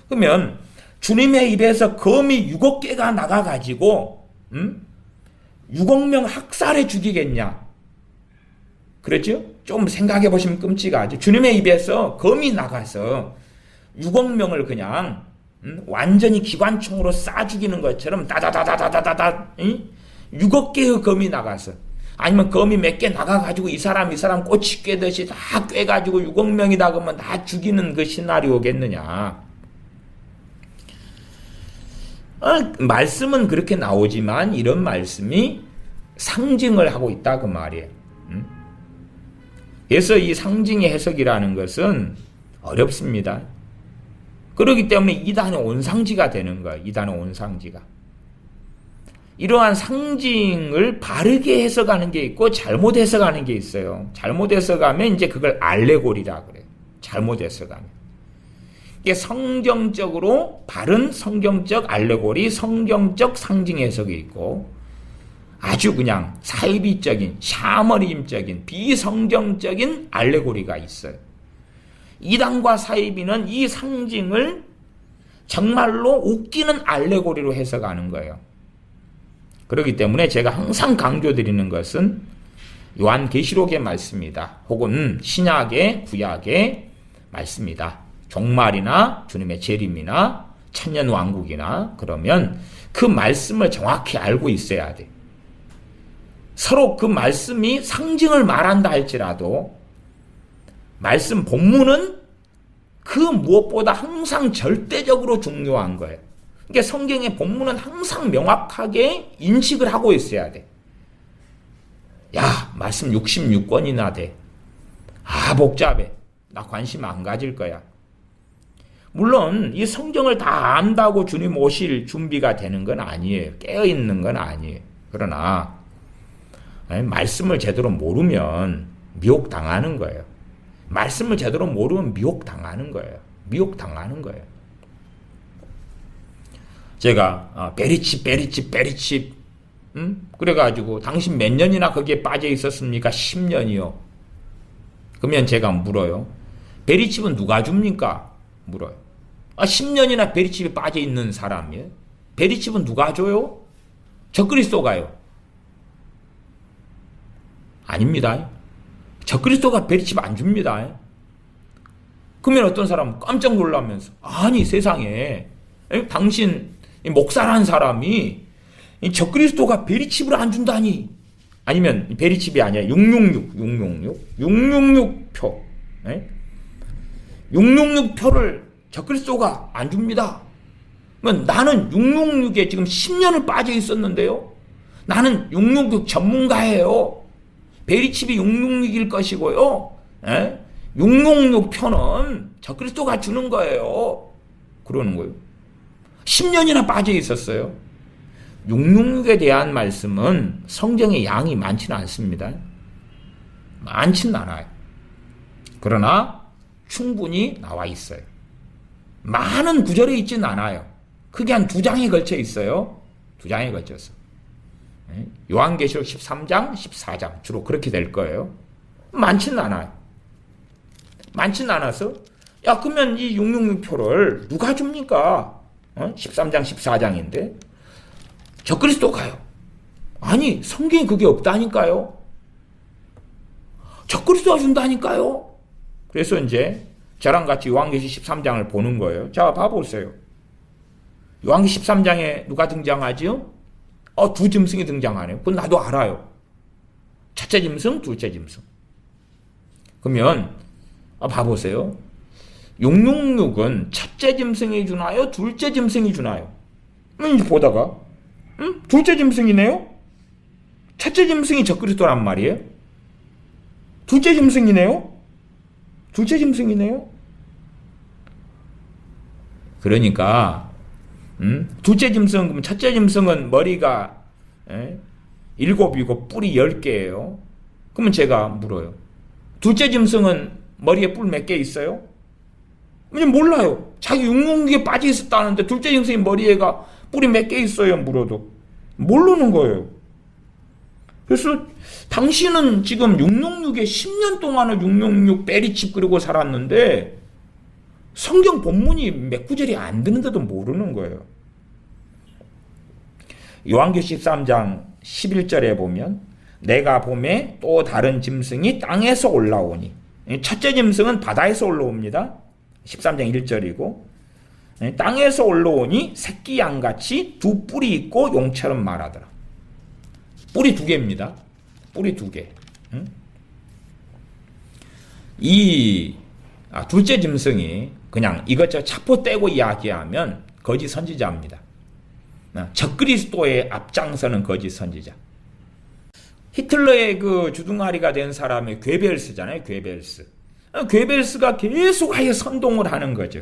Speaker 1: 그러면 주님의 입에서 거미 6억 개가 나가가지고 6억 명 학살해 죽이겠냐? 그렇죠? 좀 생각해 보시면 끔찍하죠. 주님의 입에서 거미 나가서 6억 명을 그냥 완전히 기관총으로 쏴 죽이는 것처럼 다다다다다다다 6억 개의 거미 나가서, 아니면 거미 몇 개 나가가지고 이 사람 꼬치 꿰듯이 다 꿰가지고 6억 명이 나가면 다 죽이는 그 시나리오겠느냐. 말씀은 그렇게 나오지만 이런 말씀이 상징을 하고 있다 그 말이에요. 그래서 이 상징의 해석이라는 것은 어렵습니다. 그렇기 때문에 이단의 온상지가 되는 거예요. 이단의 온상지가. 이러한 상징을 바르게 해석하는 게 있고 잘못 해석하는 게 있어요. 잘못 해석하면 이제 그걸 알레고리라 그래요. 잘못 해석하면. 이게 성경적으로 바른 성경적 알레고리, 성경적 상징 해석이 있고, 아주 그냥 사이비적인 샤머니즘적인 비성경적인 알레고리가 있어요. 이단과 사이비는 이 상징을 정말로 웃기는 알레고리로 해석하는 거예요. 그렇기 때문에 제가 항상 강조드리는 것은 요한계시록의 말씀이다. 혹은 신약의 구약의 말씀이다. 종말이나 주님의 재림이나 천년왕국이나 그러면 그 말씀을 정확히 알고 있어야 돼. 서로 그 말씀이 상징을 말한다 할지라도 말씀 본문은 그 무엇보다 항상 절대적으로 중요한 거예요. 그러니까 성경의 본문은 항상 명확하게 인식을 하고 있어야 돼. 야, 말씀 66권이나 돼. 아, 복잡해. 나 관심 안 가질 거야. 물론 이 성경을 다 안다고 주님 오실 준비가 되는 건 아니에요. 깨어있는 건 아니에요. 그러나 말씀을 제대로 모르면 미혹당하는 거예요. 말씀을 제대로 모르면 미혹당하는 거예요. 미혹당하는 거예요. 제가 베리칩 그래가지고 당신 몇 년이나 거기에 빠져 있었습니까? 10년이요. 그러면 제가 물어요. 베리칩은 누가 줍니까? 물어요. 10년이나 베리칩에 빠져 있는 사람이에요. 베리칩은 누가 줘요? 적그리스도가요. 아닙니다. 적그리스도가 베리칩 안 줍니다. 그러면 어떤 사람은 깜짝 놀라면서, 아니 세상에 당신 목사라는 사람이 적그리스도가 베리칩을 안 준다니. 아니면 베리칩이 아니라 666표 666표를 적그리스도가 안 줍니다. 그러면 나는 666에 지금 10년을 빠져 있었는데요. 나는 666 전문가예요. 베리칩이 666일 것이고요. 666표는 적그리스도가 주는 거예요. 그러는 거예요. 10년이나 빠져 있었어요. 666에 대한 말씀은 성경의 양이 많지는 않습니다. 많지는 않아요. 그러나 충분히 나와 있어요. 많은 구절에 있지는 않아요. 크게 한 2장에 걸쳐 있어요. 2장에 걸쳐서. 요한계시록 13장, 14장 주로 그렇게 될 거예요. 많지는 않아요. 많지는 않아서 야 그러면 이 666표를 누가 줍니까? 13장, 14장인데 적그리스도가요. 아니 성경에 그게 없다니까요. 적그리스도가 준다니까요. 그래서 이제 저랑 같이 요한계시 13장을 보는 거예요. 자 봐보세요. 요한계시 13장에 누가 등장하지요? 두 짐승이 등장하네요. 그건 나도 알아요. 첫째 짐승, 둘째 짐승. 그러면 봐보세요. 666은 첫째 짐승이 주나요? 둘째 짐승이 주나요? 보다가 둘째 짐승이네요? 첫째 짐승이 적그리스도란 말이에요? 둘째 짐승이네요? 둘째 짐승이네요? 그러니까 둘째 짐승, 그럼 첫째 짐승은 머리가 7이고 뿔이 10개예요. 그러면 제가 물어요. 둘째 짐승은 머리에 뿔 몇 개 있어요? 그냥 몰라요. 자기 666에 빠져 있었다는데 둘째 짐승이 머리에가 뿔이 몇 개 있어요? 물어도 모르는 거예요. 그래서 당신은 지금 666에 10년 동안을 666 베리칩 그리고 살았는데 성경 본문이 몇 구절이 안 되는데도 모르는 거예요. 요한계시록 13장 11절에 보면 내가 보매 또 다른 짐승이 땅에서 올라오니, 첫째 짐승은 바다에서 올라옵니다. 13장 1절이고 땅에서 올라오니 새끼 양같이 두 뿔이 있고 용처럼 말하더라. 뿔이 두 개입니다. 뿔이 두 개. 이 둘째 짐승이 그냥 이것저것 차포 떼고 이야기하면 거짓 선지자입니다. 적그리스도의 앞장서는 거짓 선지자. 히틀러의 그 주둥아리가 된 사람이 괴벨스잖아요. 괴벨스가 계속하여 선동을 하는 거죠.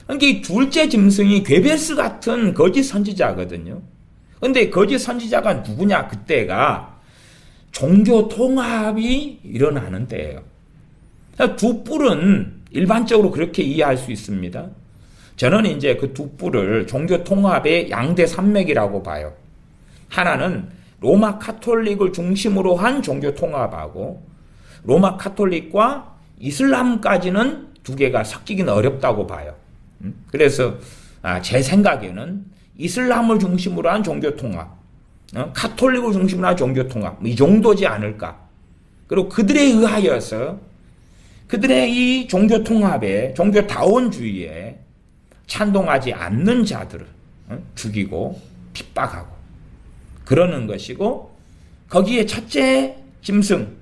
Speaker 1: 그러니까 이 둘째 짐승이 괴벨스 같은 거짓 선지자거든요. 근데 거짓 선지자가 누구냐? 그때가 종교 통합이 일어나는 때예요. 두 뿔은 일반적으로 그렇게 이해할 수 있습니다. 저는 이제 그 두 뿔을 종교 통합의 양대 산맥이라고 봐요. 하나는 로마 카톨릭을 중심으로 한 종교 통합하고 로마 카톨릭과 이슬람까지는 두 개가 섞이기는 어렵다고 봐요. 그래서 제 생각에는 이슬람을 중심으로 한 종교 통합, 카톨릭을 중심으로 한 종교 통합, 이 정도지 않을까. 그리고 그들에 의하여서 그들의 이 종교 통합에, 종교다원주의에 찬동하지 않는 자들을 죽이고 핍박하고 그러는 것이고, 거기에 첫째 짐승,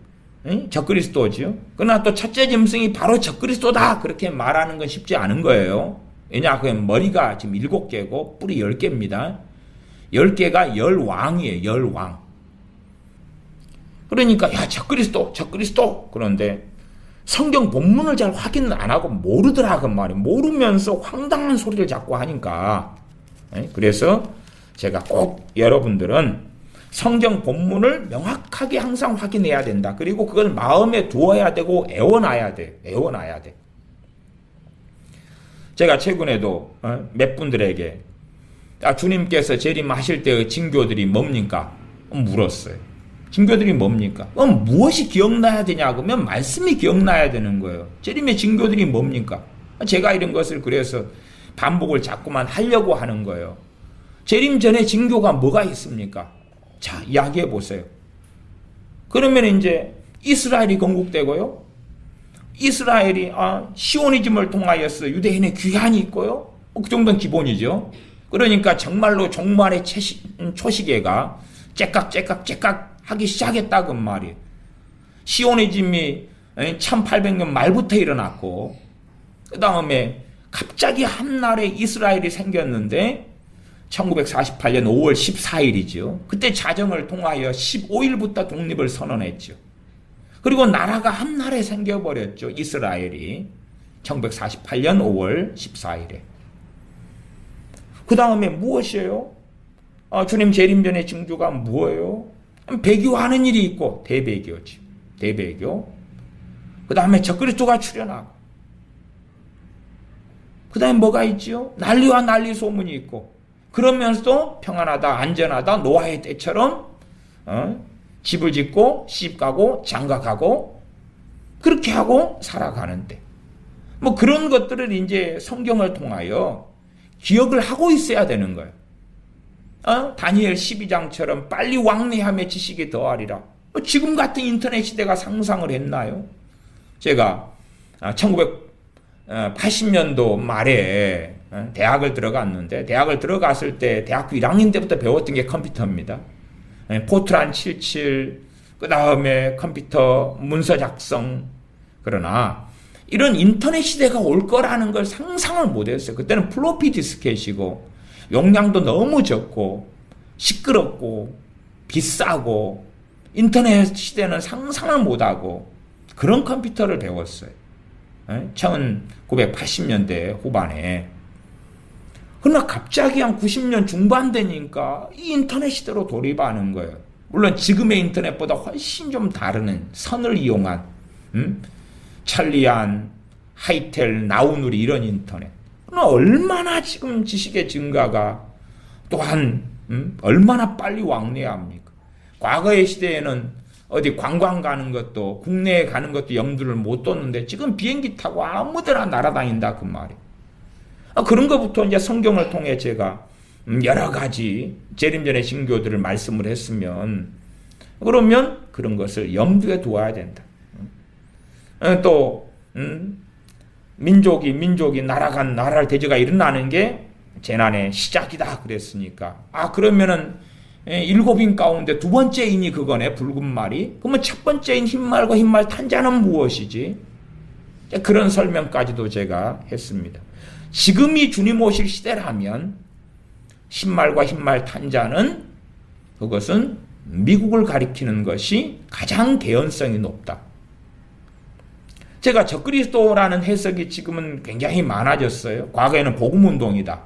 Speaker 1: 적그리스도죠. 그러나 또 첫째 짐승이 바로 적그리스도다 그렇게 말하는 건 쉽지 않은 거예요. 왜냐, 그 머리가 지금 7개고 뿔이 10개입니다. 10개가 열왕이에요. 열왕. 그러니까 야, 적그리스도. 그런데 성경 본문을 잘 확인을 안 하고 모르더라 그 말이에요. 모르면서 황당한 소리를 자꾸 하니까. 그래서 제가 꼭 여러분들은 성경 본문을 명확하게 항상 확인해야 된다. 그리고 그걸 마음에 두어야 되고 애워놔야 돼. 제가 최근에도 몇 분들에게 주님께서 재림하실 때의 징조들이 뭡니까? 물었어요. 징조들이 뭡니까? 무엇이 기억나야 되냐? 그러면 말씀이 기억나야 되는 거예요. 재림의 징조들이 뭡니까? 제가 이런 것을 그래서 반복을 자꾸만 하려고 하는 거예요. 재림 전에 징조가 뭐가 있습니까? 자, 이야기해 보세요. 그러면 이제 이스라엘이 건국되고요. 이스라엘이 시오니즘을 통하여서 유대인의 귀환이 있고요. 그 정도는 기본이죠. 그러니까 정말로 종말의 초시계가 째깍 하기 시작했다 그 말이에요. 시오니즘이 1800년 말부터 일어났고, 그 다음에 갑자기 한날에 이스라엘이 생겼는데 1948년 5월 14일이죠. 그때 자정을 통하여 15일부터 독립을 선언했죠. 그리고 나라가 한날에 생겨버렸죠. 이스라엘이 1948년 5월 14일에. 그 다음에 무엇이에요? 주님 재림 전의 징조가 뭐예요? 배교하는 일이 있고, 대배교지. 대배교. 그 다음에 적그리스도가 출현하고, 그 다음에 뭐가 있지요? 난리와 난리 소문이 있고, 그러면서도 평안하다, 안전하다, 노아의 때처럼 집을 짓고 시집가고 장가가고 그렇게 하고 살아가는데, 뭐 그런 것들을 이제 성경을 통하여 기억을 하고 있어야 되는 거예요. 다니엘 12장처럼 빨리 왕래하며 지식이 더하리라. 지금 같은 인터넷 시대가 상상을 했나요? 제가 1980년도 말에 대학을 들어갔는데, 대학을 들어갔을 때 대학교 1학년 때부터 배웠던 게 컴퓨터입니다. 포트란 77, 그 다음에 컴퓨터 문서 작성. 그러나 이런 인터넷 시대가 올 거라는 걸 상상을 못했어요. 그때는 플로피 디스켓이고 용량도 너무 적고 시끄럽고 비싸고 인터넷 시대는 상상을 못하고 그런 컴퓨터를 배웠어요. 1980년대 후반에. 그러나 갑자기 한 90년 중반 되니까 이 인터넷 시대로 돌입하는 거예요. 물론 지금의 인터넷보다 훨씬 좀 다른 선을 이용한 천리안, 하이텔, 나우누리 이런 인터넷. 그러나 얼마나 지금 지식의 증가가 또한 얼마나 빨리 왕래합니까? 과거의 시대에는 어디 관광 가는 것도 국내에 가는 것도 염두를 못 뒀는데 지금 비행기 타고 아무데나 날아다닌다 그 말이에요. 그런 것부터 이제 성경을 통해 제가 여러 가지 재림전의 징조들을 말씀을 했으면 그러면 그런 것을 염두에 두어야 된다. 또 민족이 나라가 대제가 일어나는 게 재난의 시작이다 그랬으니까 그러면은 7인 가운데 두 번째 인이 그거네 붉은 말이. 그러면 첫 번째인 흰말과 흰말 탄자는 무엇이지? 그런 설명까지도 제가 했습니다. 지금이 주님 오실 시대라면 흰말과 흰말 탄자는 그것은 미국을 가리키는 것이 가장 개연성이 높다. 제가 적그리스도라는 해석이 지금은 굉장히 많아졌어요. 과거에는 복음운동이다.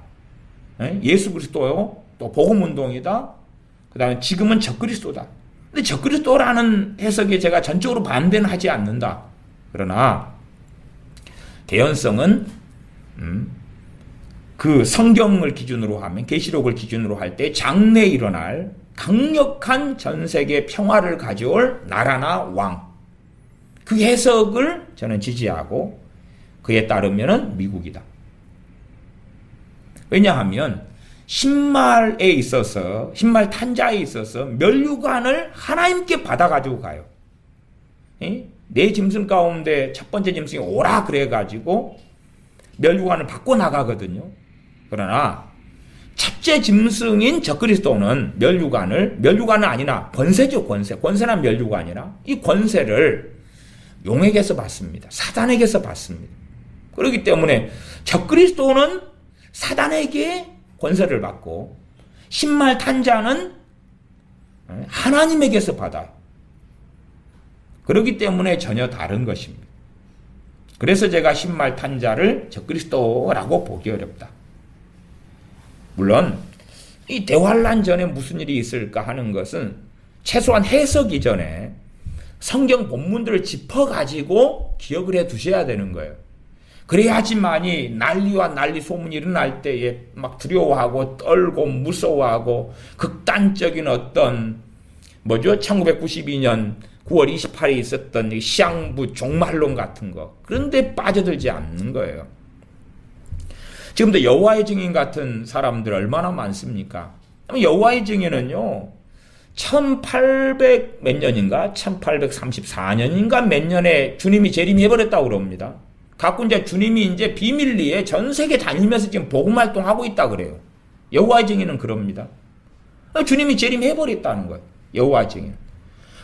Speaker 1: 예수 그리스도요. 또 복음운동이다. 그 다음에 지금은 적그리스도다. 근데 적그리스도라는 해석이 제가 전적으로 반대는 하지 않는다. 그러나 개연성은 그 성경을 기준으로 하면 계시록을 기준으로 할 때 장래에 일어날 강력한 전세계 평화를 가져올 나라나 왕 그 해석을 저는 지지하고 그에 따르면 미국이다. 왜냐하면 흰말에 있어서 흰말 탄자에 있어서 면류관을 하나님께 받아가지고 가요. 내 짐승 가운데 첫 번째 짐승이 오라 그래가지고 면류관을 받고 나가거든요. 그러나 첫째 짐승인 적그리스도는 면류관은 아니나 권세죠. 권세란 면류관이라 이 권세를 용에게서 받습니다. 사단에게서 받습니다. 그렇기 때문에 적그리스도는 사단에게 권세를 받고 흰말 탄자는 하나님에게서 받아요. 그렇기 때문에 전혀 다른 것입니다. 그래서 제가 흰말 탄자를 적그리스도라고 보기 어렵다. 물론 이 대환란 전에 무슨 일이 있을까 하는 것은 최소한 해석 이전에 성경 본문들을 짚어가지고 기억을 해 두셔야 되는 거예요. 그래야지만이 난리와 난리 소문이 일어날 때에 막 두려워하고 떨고 무서워하고 극단적인 어떤 1992년 9월 28일에 있었던 시향부 종말론 같은 거 그런데 빠져들지 않는 거예요. 지금도 여호와의 증인 같은 사람들 얼마나 많습니까? 여호와의 증인은요 1800 몇 년인가 1834년인가 몇 년에 주님이 재림해버렸다고 그럽니다. 갖고 이제 주님이 이제 비밀리에 전 세계 다니면서 지금 복음 활동하고 있다 그래요. 여호와의 증인은 그럽니다. 주님이 재림해버렸다는 거예요. 여호와의 증인.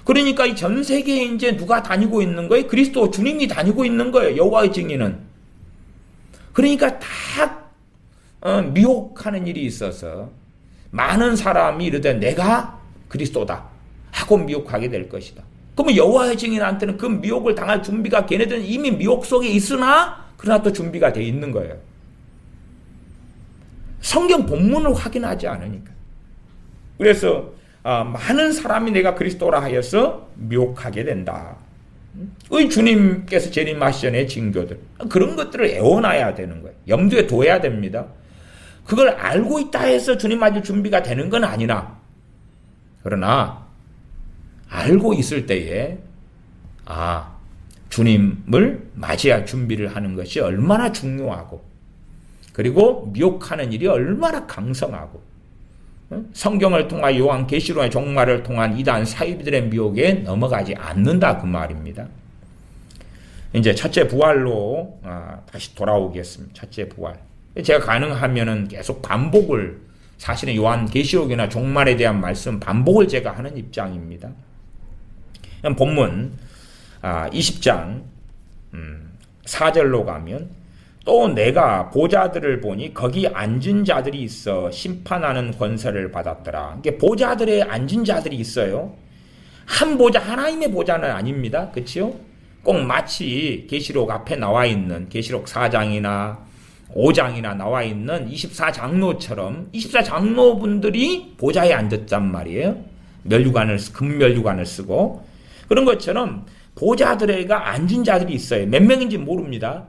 Speaker 1: 그러니까 이 전 세계에 이제 누가 다니고 있는 거예요? 그리스도 주님이 다니고 있는 거예요. 여호와의 증인은. 그러니까 다 미혹하는 일이 있어서 많은 사람이 이르되 내가 그리스도다 하고 미혹하게 될 것이다. 그러면 여호와의 증인한테는 그 미혹을 당할 준비가 걔네들은 이미 미혹 속에 있으나 그러나 또 준비가 돼 있는 거예요. 성경 본문을 확인하지 않으니까. 그래서 많은 사람이 내가 그리스도라 하여서 미혹하게 된다. 의 주님께서 재림하시 전의 징조들 그런 것들을 애워놔야 되는 거예요. 염두에 둬야 됩니다. 그걸 알고 있다 해서 주님 맞을 준비가 되는 건 아니나 그러나 알고 있을 때에 주님을 맞이할 준비를 하는 것이 얼마나 중요하고 그리고 미혹하는 일이 얼마나 강성하고 성경을 통한 요한계시록의 종말을 통한 이단 사이비들의 미혹에 넘어가지 않는다 그 말입니다. 이제 첫째 부활로 다시 돌아오겠습니다. 첫째 부활. 제가 가능하면은 계속 반복을 사실은 요한계시록이나 종말에 대한 말씀 반복을 제가 하는 입장입니다. 본문 20장 4절로 가면 또 내가 보좌들을 보니 거기 앉은 자들이 있어 심판하는 권세를 받았더라. 이게 보좌들에 앉은 자들이 있어요. 한 보좌 하나님의 보좌는 아닙니다. 그렇죠? 꼭 마치 계시록 앞에 나와 있는 계시록 4장이나 5장이나 나와 있는 24장로처럼 24장로분들이 보좌에 앉았단 말이에요. 금면류관을 쓰고 그런 것처럼 보좌들에가 앉은 자들이 있어요. 몇 명인지 모릅니다.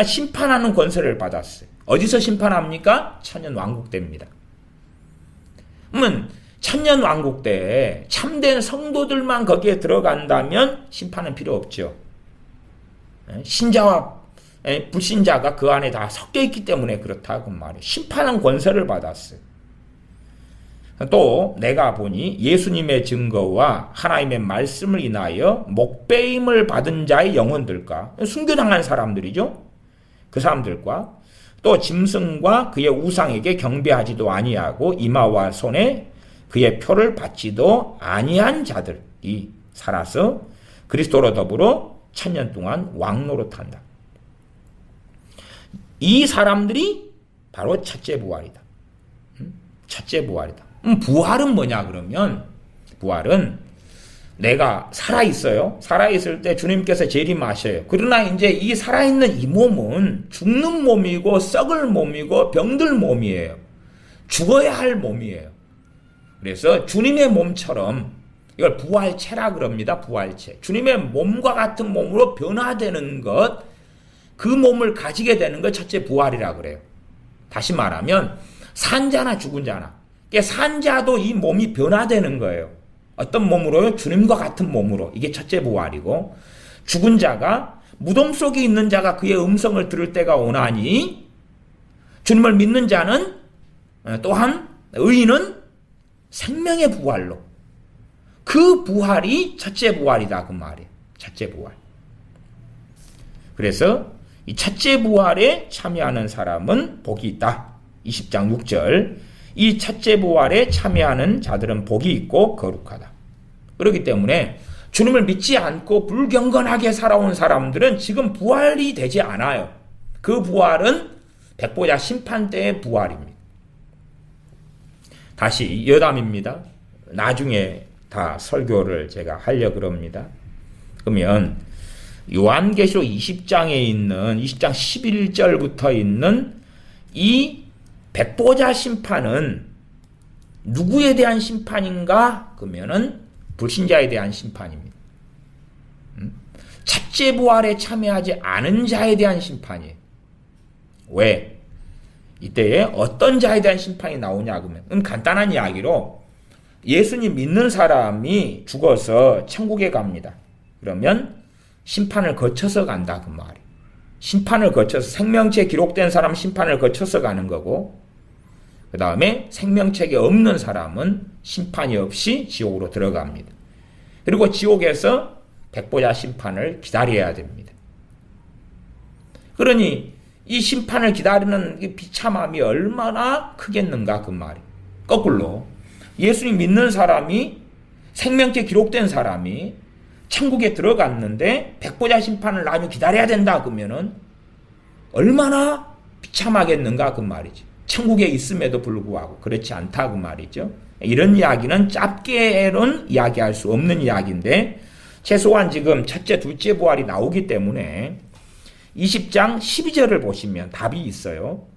Speaker 1: 심판하는 권세를 받았어요. 어디서 심판합니까? 천년 왕국 때입니다. 그러면 천년 왕국 때 참된 성도들만 거기에 들어간다면 심판은 필요 없죠. 신자와 불신자가 그 안에 다 섞여 있기 때문에 그렇다고 말이에요. 심판은 권세를 받았어요. 또 내가 보니 예수님의 증거와 하나님의 말씀을 인하여 목배임을 받은 자의 영혼들과 순교당한 사람들이죠. 그 사람들과 또 짐승과 그의 우상에게 경배하지도 아니하고 이마와 손에 그의 표를 받지도 아니한 자들이 살아서 그리스도로 더불어 천년 동안 왕노릇한다. 이 사람들이 바로 첫째 부활이다. 첫째 부활이다. 부활은 뭐냐 그러면 부활은 내가 살아있어요. 살아있을 때 주님께서 재림하셔요. 그러나 이제 이 살아있는 이 몸은 죽는 몸이고 썩을 몸이고 병들 몸이에요. 죽어야 할 몸이에요. 그래서 주님의 몸처럼 이걸 부활체라 그럽니다. 부활체. 주님의 몸과 같은 몸으로 변화되는 것, 그 몸을 가지게 되는 것 첫째 부활이라 그래요. 다시 말하면 산자나 죽은 자나 산자도 이 몸이 변화되는 거예요. 어떤 몸으로요? 주님과 같은 몸으로. 이게 첫째 부활이고 죽은 자가 무덤 속에 있는 자가 그의 음성을 들을 때가 오나니 주님을 믿는 자는 또한 의인은 생명의 부활로 그 부활이 첫째 부활이다 그 말이에요. 첫째 부활. 그래서 이 첫째 부활에 참여하는 사람은 복이 있다. 20장 6절 이 첫째 부활에 참여하는 자들은 복이 있고 거룩하다. 그렇기 때문에 주님을 믿지 않고 불경건하게 살아온 사람들은 지금 부활이 되지 않아요. 그 부활은 백보자 심판 때의 부활입니다. 다시 여담입니다. 나중에 다 설교를 제가 하려고 합니다. 그러면 요한계시록 20장에 있는 20장 11절부터 있는 이 백보자 심판은 누구에 대한 심판인가? 그러면은 불신자에 대한 심판입니다. 첫째 부활에 참여하지 않은 자에 대한 심판이에요. 왜? 이때에 어떤 자에 대한 심판이 나오냐 그러면 간단한 이야기로 예수님 믿는 사람이 죽어서 천국에 갑니다. 그러면 심판을 거쳐서 간다 그 말이에요. 심판을 거쳐서 생명체에 기록된 사람 심판을 거쳐서 가는 거고 그 다음에 생명책에 없는 사람은 심판이 없이 지옥으로 들어갑니다. 그리고 지옥에서 백보자 심판을 기다려야 됩니다. 그러니 이 심판을 기다리는 이 비참함이 얼마나 크겠는가 그 말이. 거꾸로 예수님 믿는 사람이 생명책에 기록된 사람이 천국에 들어갔는데 백보자 심판을 나중에 기다려야 된다 그러면은 얼마나 비참하겠는가 그 말이지. 천국에 있음에도 불구하고 그렇지 않다 그 말이죠. 이런 이야기는 짧게는 이야기할 수 없는 이야기인데 최소한 지금 첫째 둘째 부활이 나오기 때문에 20장 12절을 보시면 답이 있어요.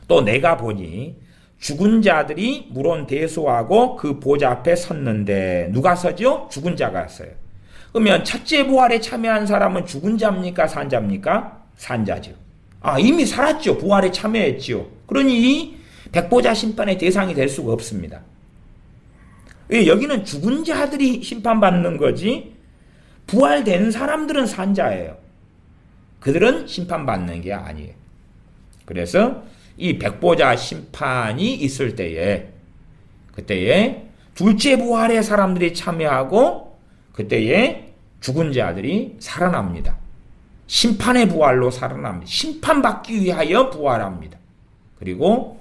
Speaker 1: 또 내가 보니 죽은 자들이 물론 대소하고 그 보좌 앞에 섰는데 누가 서죠? 죽은 자가 서요. 그러면 첫째 부활에 참여한 사람은 죽은 자입니까? 산 자입니까? 산 자죠. 이미 살았죠. 부활에 참여했죠. 그러니 이 백보자 심판의 대상이 될 수가 없습니다. 여기는 죽은 자들이 심판받는 거지 부활된 사람들은 산 자예요. 그들은 심판받는 게 아니에요. 그래서 이 백보자 심판이 있을 때에 그때에 둘째 부활의 사람들이 참여하고 그때에 죽은 자들이 살아납니다. 심판의 부활로 살아납니다. 심판받기 위하여 부활합니다. 그리고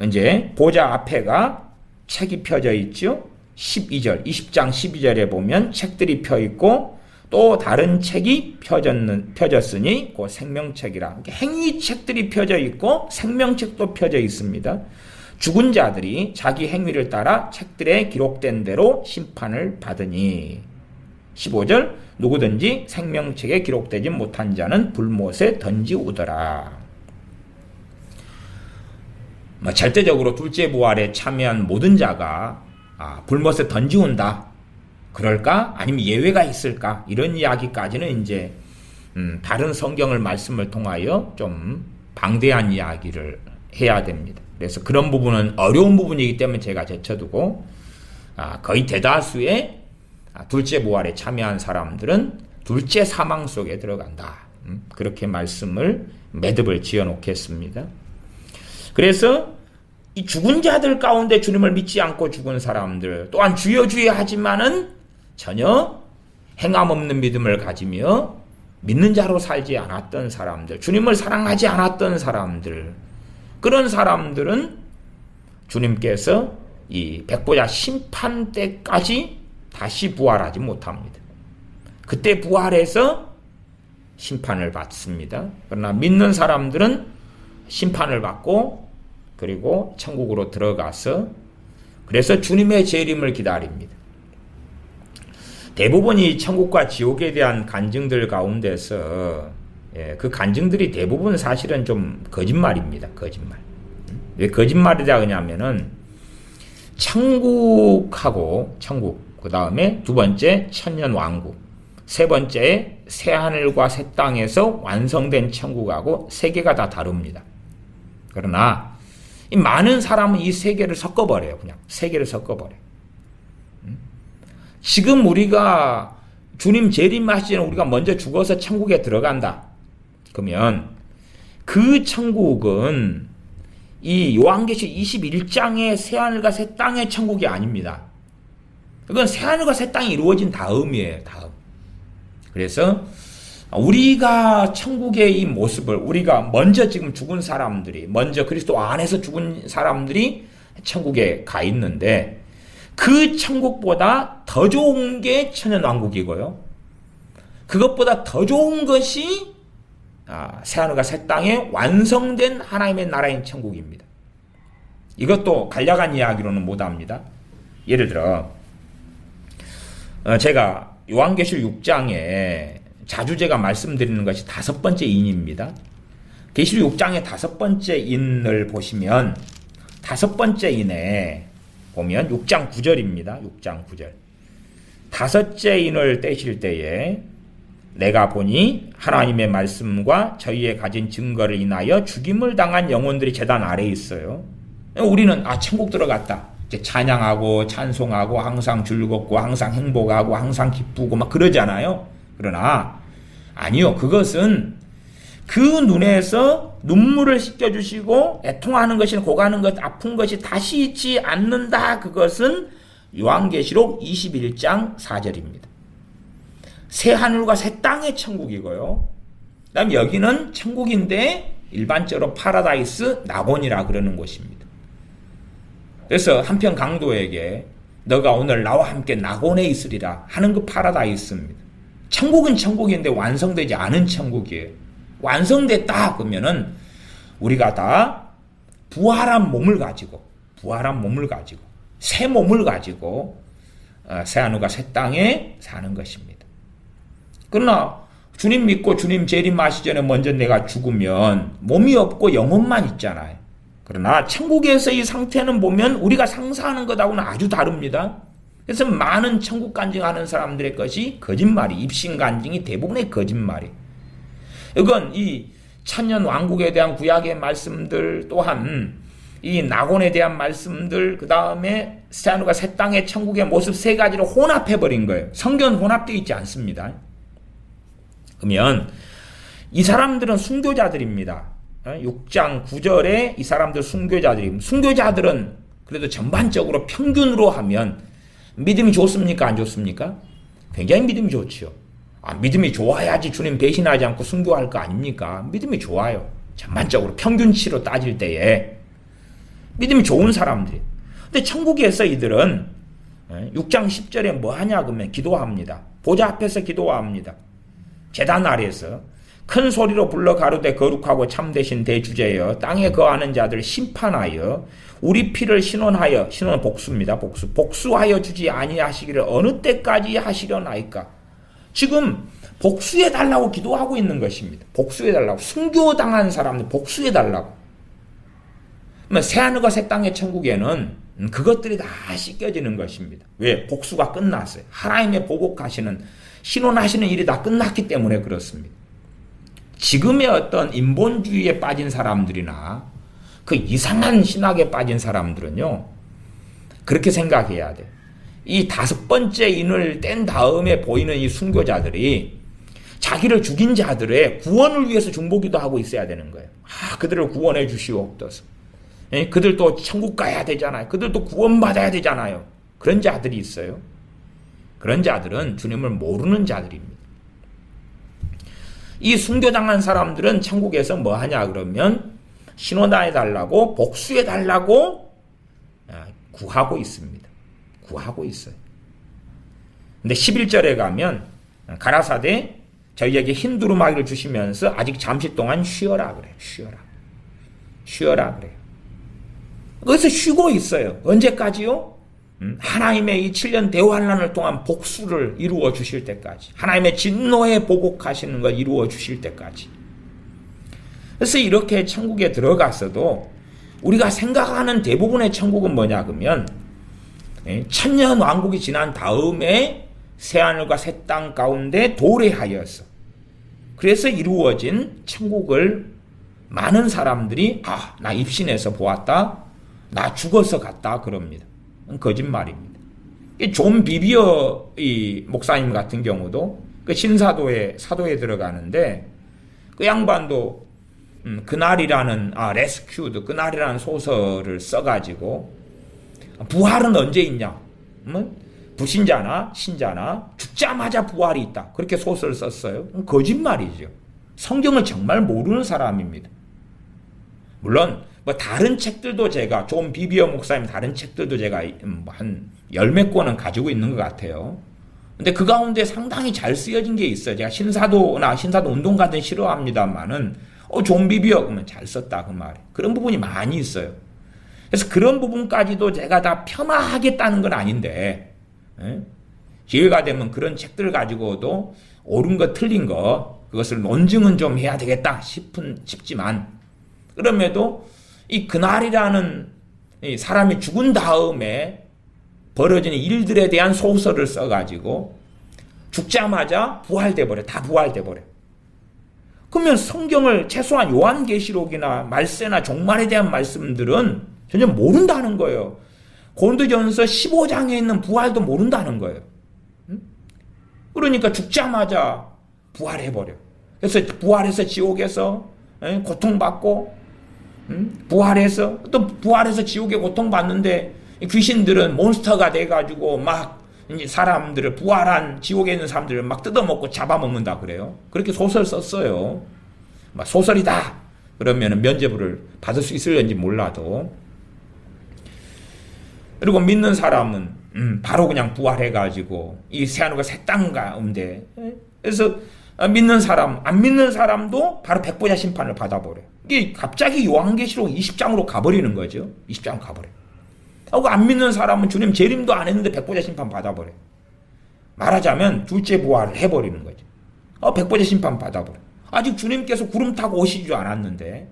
Speaker 1: 이제 보좌 앞에가 책이 펴져 있죠. 12절, 20장 12절에 보면 책들이 펴 있고 또 다른 책이 펴졌으니 그 생명책이라. 행위책들이 펴져 있고 생명책도 펴져 있습니다. 죽은 자들이 자기 행위를 따라 책들에 기록된 대로 심판을 받으니 15절 누구든지 생명책에 기록되지 못한 자는 불못에 던지우더라. 절대적으로 둘째 부활에 참여한 모든 자가 불못에 던지운다. 그럴까? 아니면 예외가 있을까? 이런 이야기까지는 이제 다른 성경을 말씀을 통하여 좀 방대한 이야기를 해야 됩니다. 그래서 그런 부분은 어려운 부분이기 때문에 제가 제쳐두고 거의 대다수의 둘째 부활에 참여한 사람들은 둘째 사망 속에 들어간다. 그렇게 말씀을 매듭을 지어 놓겠습니다. 그래서 이 죽은 자들 가운데 주님을 믿지 않고 죽은 사람들, 또한 주여 주여 하지만은 전혀 행함 없는 믿음을 가지며 믿는 자로 살지 않았던 사람들, 주님을 사랑하지 않았던 사람들, 그런 사람들은 주님께서 이 백보자 심판 때까지 다시 부활하지 못합니다. 그때 부활해서 심판을 받습니다. 그러나 믿는 사람들은 심판을 받고 그리고 천국으로 들어가서 그래서 주님의 재림을 기다립니다. 대부분이 천국과 지옥에 대한 간증들 가운데서 그 간증들이 대부분 사실은 좀 거짓말입니다. 거짓말. 왜 거짓말이라 하냐면은 천국, 그 다음에 두 번째 천년왕국, 세 번째 새하늘과 새 땅에서 완성된 천국하고 세 개가 다 다릅니다. 그러나 이 많은 사람은 이 세 개를 섞어버려요. 그냥 세 개를 섞어버려요. 지금 우리가 주님 재림하시기 전에 우리가 먼저 죽어서 천국에 들어간다. 그러면 그 천국은 이 요한계시록 21장의 새하늘과 새 땅의 천국이 아닙니다. 그건 새하늘과 새 땅이 이루어진 다음이에요. 다음. 그래서 우리가 천국의 이 모습을 우리가 먼저 지금 죽은 사람들이 먼저 그리스도 안에서 죽은 사람들이 천국에 가 있는데 그 천국보다 더 좋은 게 천년왕국이고요. 그것보다 더 좋은 것이 새하늘과 새 땅에 완성된 하나님의 나라인 천국입니다. 이것도 간략한 이야기로는 못합니다. 예를 들어 제가 요한계시록 6장에 자주 제가 말씀드리는 것이 5번째 인입니다. 계시록 6장의 5번째 인을 보시면 5번째 인에 보면 6장 9절입니다. 6장 9절. 5째 인을 떼실 때에 내가 보니 하나님의 말씀과 저희의 가진 증거를 인하여 죽임을 당한 영혼들이 제단 아래에 있어요. 우리는 천국 들어갔다. 이제 찬양하고 찬송하고 항상 즐겁고 항상 행복하고 항상 기쁘고 막 그러잖아요. 그러나 아니요. 그것은 그 눈에서 눈물을 씻겨주시고 애통하는 것이 고가는 것 아픈 것이 다시 있지 않는다. 그것은 요한계시록 21장 4절입니다. 새 하늘과 새 땅의 천국이고요. 그 다음 여기는 천국인데 일반적으로 파라다이스 낙원이라 그러는 곳입니다. 그래서 한편 강도에게 너가 오늘 나와 함께 낙원에 있으리라 하는 그 파라다이스입니다. 천국은 천국인데 완성되지 않은 천국이에요. 완성됐다 그러면은 우리가 다 부활한 몸을 가지고 새 몸을 가지고 새하늘과 새 땅에 사는 것입니다. 그러나 주님 믿고 주님 재림하시기 전에 먼저 내가 죽으면 몸이 없고 영혼만 있잖아요. 그러나 천국에서 이 상태는 보면 우리가 상상하는 것하고는 아주 다릅니다. 그래서 많은 천국 간증하는 사람들의 것이 거짓말이, 입신 간증이 대부분의 거짓말이. 이건 이 천년 왕국에 대한 구약의 말씀들 또한 이 낙원에 대한 말씀들 그 다음에 새하늘과 새 땅의 천국의 모습 세 가지를 혼합해버린 거예요. 성경은 혼합되어 있지 않습니다. 그러면 이 사람들은 순교자들입니다. 6장 9절에 이 사람들 순교자들입니다. 순교자들은 그래도 전반적으로 평균으로 하면 믿음이 좋습니까? 안 좋습니까? 굉장히 믿음이 좋지요. 믿음이 좋아야지 주님 배신하지 않고 순교할 거 아닙니까? 믿음이 좋아요. 전반적으로 평균치로 따질 때에 믿음이 좋은 사람들이. 근데 천국에서 이들은 6장 10절에 뭐 하냐 그러면 기도합니다. 보좌 앞에서 기도합니다. 제단 아래에서 큰 소리로 불러 가로되 거룩하고 참되신 대주제여 땅에 거하는 자들 심판하여 우리 피를 신원하여 신원은 복수입니다. 복수하여 주지 아니하시기를 어느 때까지 하시려나이까. 지금 복수해달라고 기도하고 있는 것입니다. 복수해달라고. 순교당한 사람들 복수해달라고. 새하늘과 새 땅의 천국에는 그것들이 다 씻겨지는 것입니다. 왜? 복수가 끝났어요. 하나님의 보복하시는 신원하시는 일이 다 끝났기 때문에 그렇습니다. 지금의 어떤 인본주의에 빠진 사람들이나 그 이상한 신학에 빠진 사람들은요, 그렇게 생각해야 돼. 이 5번째 인을 뗀 다음에 보이는 이 순교자들이 자기를 죽인 자들의 구원을 위해서 중보기도 하고 있어야 되는 거예요. 그들을 구원해 주시옵소서. 그들도 천국 가야 되잖아요. 그들도 구원받아야 되잖아요. 그런 자들이 있어요. 그런 자들은 주님을 모르는 자들입니다. 이 순교당한 사람들은 천국에서 뭐 하냐 그러면 신원해달라고 복수해달라고 구하고 있습니다. 구하고 있어요. 근데 11절에 가면 가라사대 저희에게 흰 두루마기를 주시면서 아직 잠시 동안 쉬어라 그래요. 쉬어라 그래요. 거기서 쉬고 있어요. 언제까지요? 하나님의 이 7년 대환란을 통한 복수를 이루어 주실 때까지, 하나님의 진노에 보복하시는 걸 이루어 주실 때까지. 그래서 이렇게 천국에 들어갔어도 우리가 생각하는 대부분의 천국은 뭐냐 그러면 1000년 왕국이 지난 다음에 새하늘과 새 땅 가운데 도래하여서 그래서 이루어진 천국을 많은 사람들이 나 입신해서 보았다, 나 죽어서 갔다 그럽니다. 거짓말입니다. 존 비비어 이 목사님 같은 경우도 그 신사도에 사도에 들어가는데 그 양반도 그날이라는 레스큐드 그날이라는 소설을 써가지고 부활은 언제 있냐? 불신자나 신자나 죽자마자 부활이 있다. 그렇게 소설을 썼어요. 거짓말이죠. 성경을 정말 모르는 사람입니다. 물론 뭐 다른 책들도 제가 존 비비어 목사님 다른 책들도 제가 한 10몇 권은 가지고 있는 것 같아요. 근데 그 가운데 상당히 잘 쓰여진 게 있어요. 제가 신사도 운동가든 싫어합니다만은 존 비비어 그러면 잘 썼다 그 말이에요. 그런 부분이 많이 있어요. 그래서 그런 부분까지도 제가 다 폄하하겠다는 건 아닌데 기회가 되면 그런 책들을 가지고도 옳은 거 틀린 거 그것을 논증은 좀 해야 되겠다 싶지만 그럼에도 이 그날이라는 이 사람이 죽은 다음에 벌어지는 일들에 대한 소설을 써가지고 죽자마자 다 부활돼 버려. 그러면 성경을 최소한 요한계시록이나 말세나 종말에 대한 말씀들은 전혀 모른다는 거예요. 고린도전서 15장에 있는 부활도 모른다는 거예요. 그러니까 죽자마자 부활해버려. 그래서 부활해서 지옥에서 고통받고 부활해서 지옥에 고통받는데 귀신들은 몬스터가 돼가지고 막 이제 사람들을 부활한 지옥에 있는 사람들을 막 뜯어먹고 잡아먹는다 그래요. 그렇게 소설 썼어요. 막 소설이다 그러면 면죄부를 받을 수 있을는지 몰라도. 그리고 믿는 사람은 바로 그냥 부활해가지고 이 새하늘과 새 땅 가운데 그래서 믿는 사람 안 믿는 사람도 바로 백보자 심판을 받아버려요. 이게 갑자기 요한계시록 20장으로 가버리는 거죠. 20장 가버려요. 하고 안 믿는 사람은 주님 재림도 안 했는데 백보자 심판 받아버려요. 말하자면 둘째 부활을 해버리는 거죠. 백보자 심판 받아버려요. 아직 주님께서 구름 타고 오시지 않았는데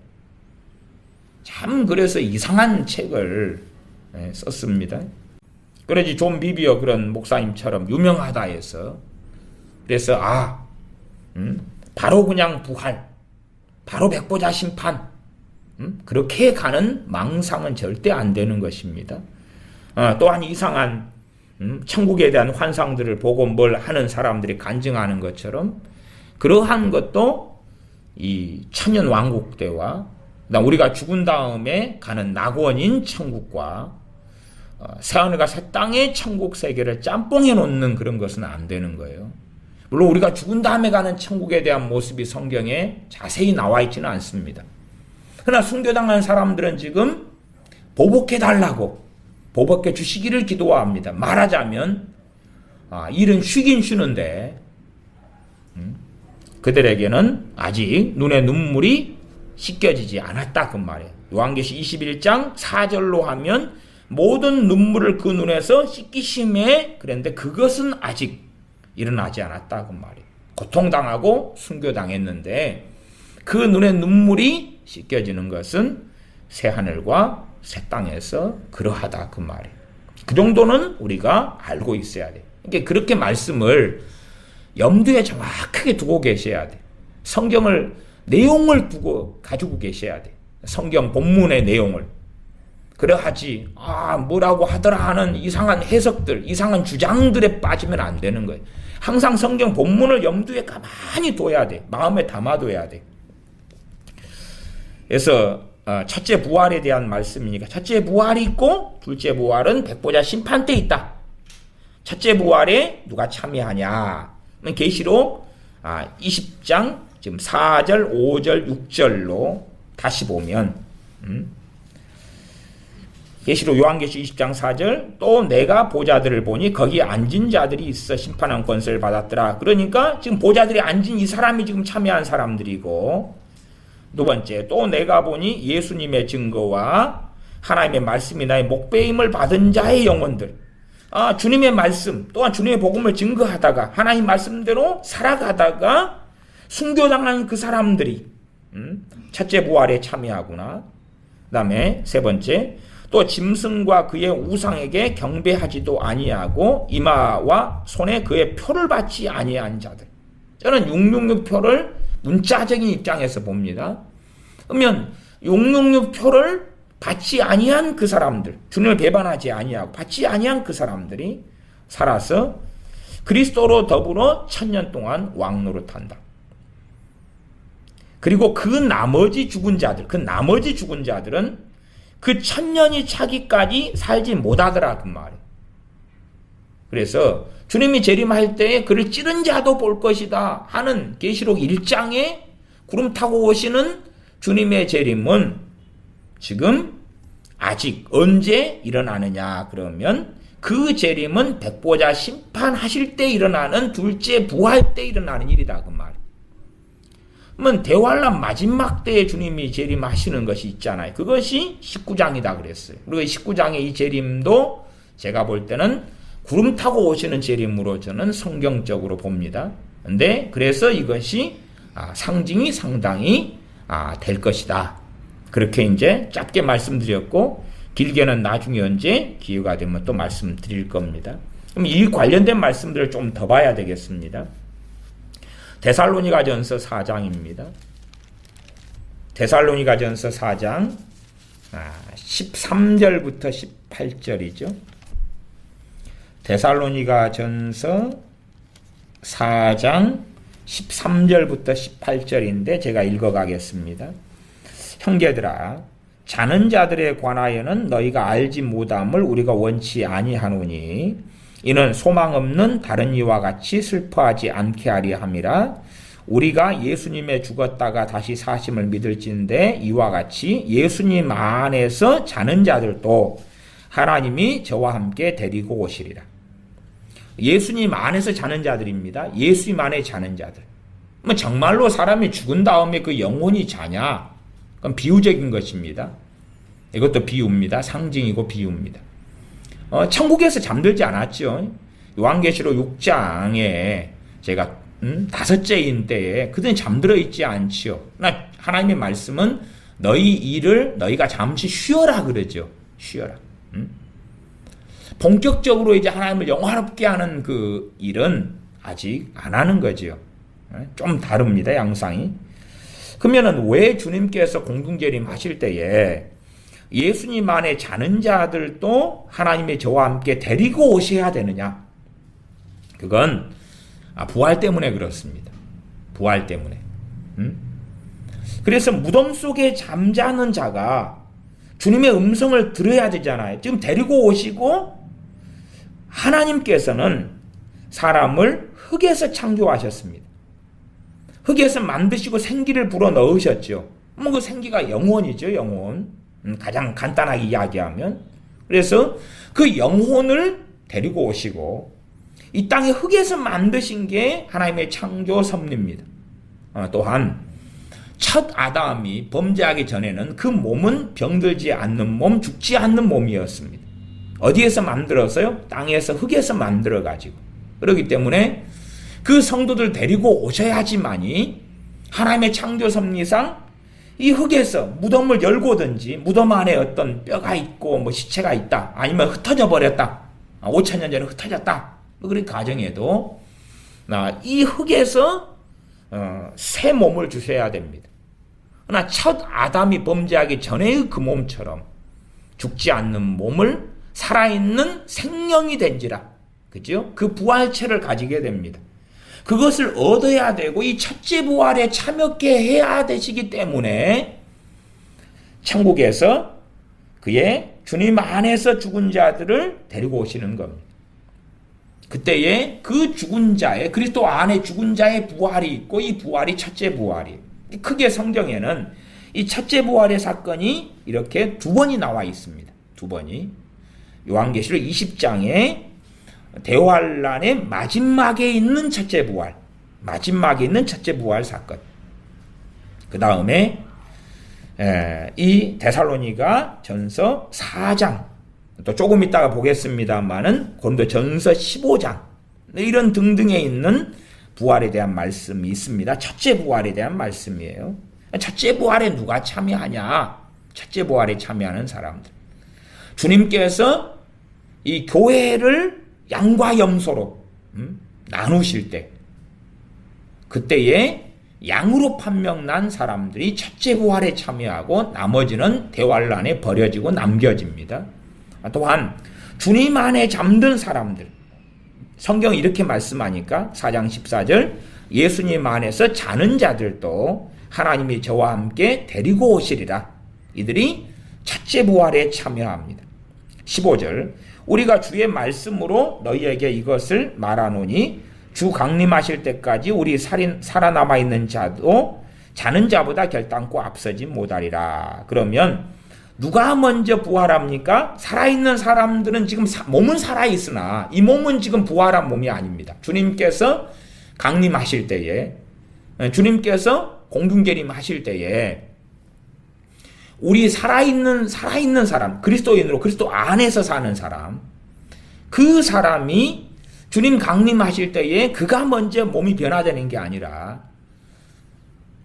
Speaker 1: 참 그래서 이상한 책을 썼습니다. 그러지 존 비비어 그런 목사님처럼 유명하다 해서 그래서 바로 그냥 부활 바로 백보자 심판 그렇게 가는 망상은 절대 안 되는 것입니다. 또한 이상한 천국에 대한 환상들을 보고 뭘 하는 사람들이 간증하는 것처럼 그러한 것도 이 천년 왕국 때와 우리가 죽은 다음에 가는 낙원인 천국과 새하늘과 새 땅의 천국 세계를 짬뽕해 놓는 그런 것은 안 되는 거예요. 물론 우리가 죽은 다음에 가는 천국에 대한 모습이 성경에 자세히 나와 있지는 않습니다. 그러나 순교당한 사람들은 지금 보복해달라고 보복해 주시기를 기도합니다. 말하자면 일은 쉬긴 쉬는데 그들에게는 아직 눈에 눈물이 씻겨지지 않았다 그 말이에요. 요한계시 21장 4절로 하면 모든 눈물을 그 눈에서 씻기심에 그랬는데 그것은 아직 일어나지 않았다 그 말이에요. 고통당하고 순교당했는데 그 눈에 눈물이 씻겨지는 것은 새하늘과 새 땅에서 그러하다 그 말이에요. 그 정도는 우리가 알고 있어야 돼요. 그러니까 그렇게 말씀을 염두에 정확하게 두고 계셔야 돼요. 성경을 내용을 두고 가지고 계셔야 돼요. 성경 본문의 내용을. 그러하지 뭐라고 하더라 하는 이상한 해석들, 이상한 주장들에 빠지면 안 되는 거예요. 항상 성경 본문을 염두에 가만히 둬야 돼. 마음에 담아둬야 돼. 그래서 첫째 부활에 대한 말씀이니까 첫째 부활이 있고 둘째 부활은 백보자 심판 때 있다. 첫째 부활에 누가 참여하냐? 계시록 20장 지금 4절, 5절, 6절로 다시 보면 계시록 요한계시 20장 4절 또 내가 보좌들을 보니 거기 앉은 자들이 있어 심판한 권세를 받았더라. 그러니까 지금 보좌들이 앉은 이 사람이 지금 참여한 사람들이고, 두 번째 또 내가 보니 예수님의 증거와 하나님의 말씀이 나의 목배임을 받은 자의 영혼들. 주님의 말씀 또한 주님의 복음을 증거하다가 하나님 말씀대로 살아가다가 순교당한 그 사람들이 첫째 부활에 참여하구나. 그 다음에 세 번째 또 짐승과 그의 우상에게 경배하지도 아니하고 이마와 손에 그의 표를 받지 아니한 자들. 저는 666표를 문자적인 입장에서 봅니다. 그러면 666표를 받지 아니한 그 사람들, 주님을 배반하지 아니하고 받지 아니한 그 사람들이 살아서 그리스도로 더불어 1000년 동안 왕노릇한다. 그리고 그 나머지 죽은 자들은 그 1000년이 차기까지 살지 못하더라 그 말이에요. 그래서 주님이 재림할 때에 그를 찌른 자도 볼 것이다 하는 계시록 1장에 구름 타고 오시는 주님의 재림은 지금 아직 언제 일어나느냐 그러면 그 재림은 백보자 심판하실 때 일어나는 둘째 부활 때 일어나는 일이다 그 말. 그러면 대환란 마지막 때에 주님이 재림하시는 것이 있잖아요. 그것이 19장이다 그랬어요. 그리고 19장의 이 재림도 제가 볼 때는 구름 타고 오시는 재림으로 저는 성경적으로 봅니다. 근데 그래서 이것이 상징이 상당히 될 것이다. 그렇게 이제 짧게 말씀드렸고 길게는 나중에 언제 기회가 되면 또 말씀드릴 겁니다. 그럼 이 관련된 말씀들을 좀 더 봐야 되겠습니다. 데살로니가전서 4장입니다. 데살로니가전서 4장 13절부터 18절이죠. 데살로니가전서 4장 13절부터 18절인데 제가 읽어가겠습니다. 형제들아, 자는 자들에 관하여는 너희가 알지 못함을 우리가 원치 아니하노니 이는 소망 없는 다른 이와 같이 슬퍼하지 않게 하려 함이라. 우리가 예수님의 죽었다가 다시 사심을 믿을진대 이와 같이 예수님 안에서 자는 자들도 하나님이 저와 함께 데리고 오시리라. 예수님 안에서 자는 자들입니다. 예수님 안에 자는 자들. 정말로 사람이 죽은 다음에 그 영혼이 자냐? 그건 비유적인 것입니다. 이것도 비유입니다. 상징이고 비유입니다. 천국에서 잠들지 않았죠. 요한계시록 6장에 제가 5째인 때에 그들은 잠들어 있지 않지요. 하나님의 말씀은 너희 일을 너희가 잠시 쉬어라 그러죠. 쉬어라. 본격적으로 이제 하나님을 영화롭게 하는 그 일은 아직 안 하는 거죠. 좀 다릅니다. 양상이. 그러면은 왜 주님께서 공중재림 하실 때에 예수님 안에 자는 자들도 하나님의 저와 함께 데리고 오셔야 되느냐? 그건 부활 때문에 그렇습니다. 부활 때문에. 그래서 무덤 속에 잠자는 자가 주님의 음성을 들어야 되잖아요. 지금 데리고 오시고 하나님께서는 사람을 흙에서 창조하셨습니다. 흙에서 만드시고 생기를 불어 넣으셨죠. 그 생기가 영혼이죠, 영혼. 가장 간단하게 이야기하면. 그래서 그 영혼을 데리고 오시고 이 땅의 흙에서 만드신 게 하나님의 창조 섭리입니다. 또한 첫 아담이 범죄하기 전에는 그 몸은 병들지 않는 몸, 죽지 않는 몸이었습니다. 어디에서 만들었어요? 땅에서 흙에서 만들어가지고. 그렇기 때문에 그 성도들 데리고 오셔야지만이 하나님의 창조 섭리상 이 흙에서 무덤을 열고든지 무덤 안에 어떤 뼈가 있고 시체가 있다. 아니면 흩어져 버렸다. 5000년 전에 흩어졌다. 그런 가정에도 이 흙에서 새 몸을 주셔야 됩니다. 그러나 첫 아담이 범죄하기 전에의 그 몸처럼 죽지 않는 몸을 살아있는 생명이 된지라. 그죠? 그 부활체를 가지게 됩니다. 그것을 얻어야 되고 이 첫째 부활에 참여케 해야 되시기 때문에 천국에서 그의 주님 안에서 죽은 자들을 데리고 오시는 겁니다. 그때에 그 죽은 자의, 그리스도 안에 죽은 자의 부활이 있고 이 부활이 첫째 부활이에요. 크게 성경에는 이 첫째 부활의 사건이 이렇게 두 번이 나와 있습니다. 두 번이. 요한계시록 20장에 대환란의 마지막에 있는 첫째 부활, 마지막에 있는 첫째 부활 사건. 그 다음에 이 데살로니가 전서 4장, 또 조금 이따가 보겠습니다만은 고린도전서 15장, 이런 등등에 있는 부활에 대한 말씀이 있습니다. 첫째 부활에 대한 말씀이에요. 첫째 부활에 누가 참여하냐? 첫째 부활에 참여하는 사람들. 주님께서 이 교회를 양과 염소로 나누실 때, 그때에 양으로 판명난 사람들이 첫째 부활에 참여하고 나머지는 대환란에 버려지고 남겨집니다. 또한 주님 안에 잠든 사람들, 성경이 이렇게 말씀하니까 4장 14절, 예수님 안에서 자는 자들도 하나님이 저와 함께 데리고 오시리라. 이들이 첫째 부활에 참여합니다. 15절, 우리가 주의 말씀으로 너희에게 이것을 말하노니 주 강림하실 때까지 우리 살아남아 있는 자도 자는 자보다 결단코 앞서지 못하리라. 그러면 누가 먼저 부활합니까? 살아있는 사람들은 지금 몸은 살아있으나 이 몸은 지금 부활한 몸이 아닙니다. 주님께서 강림하실 때에, 주님께서 공중재림하실 때에 우리 살아있는 사람, 그리스도인으로 그리스도 안에서 사는 사람, 그 사람이 주님 강림하실 때에 그가 먼저 몸이 변화되는 게 아니라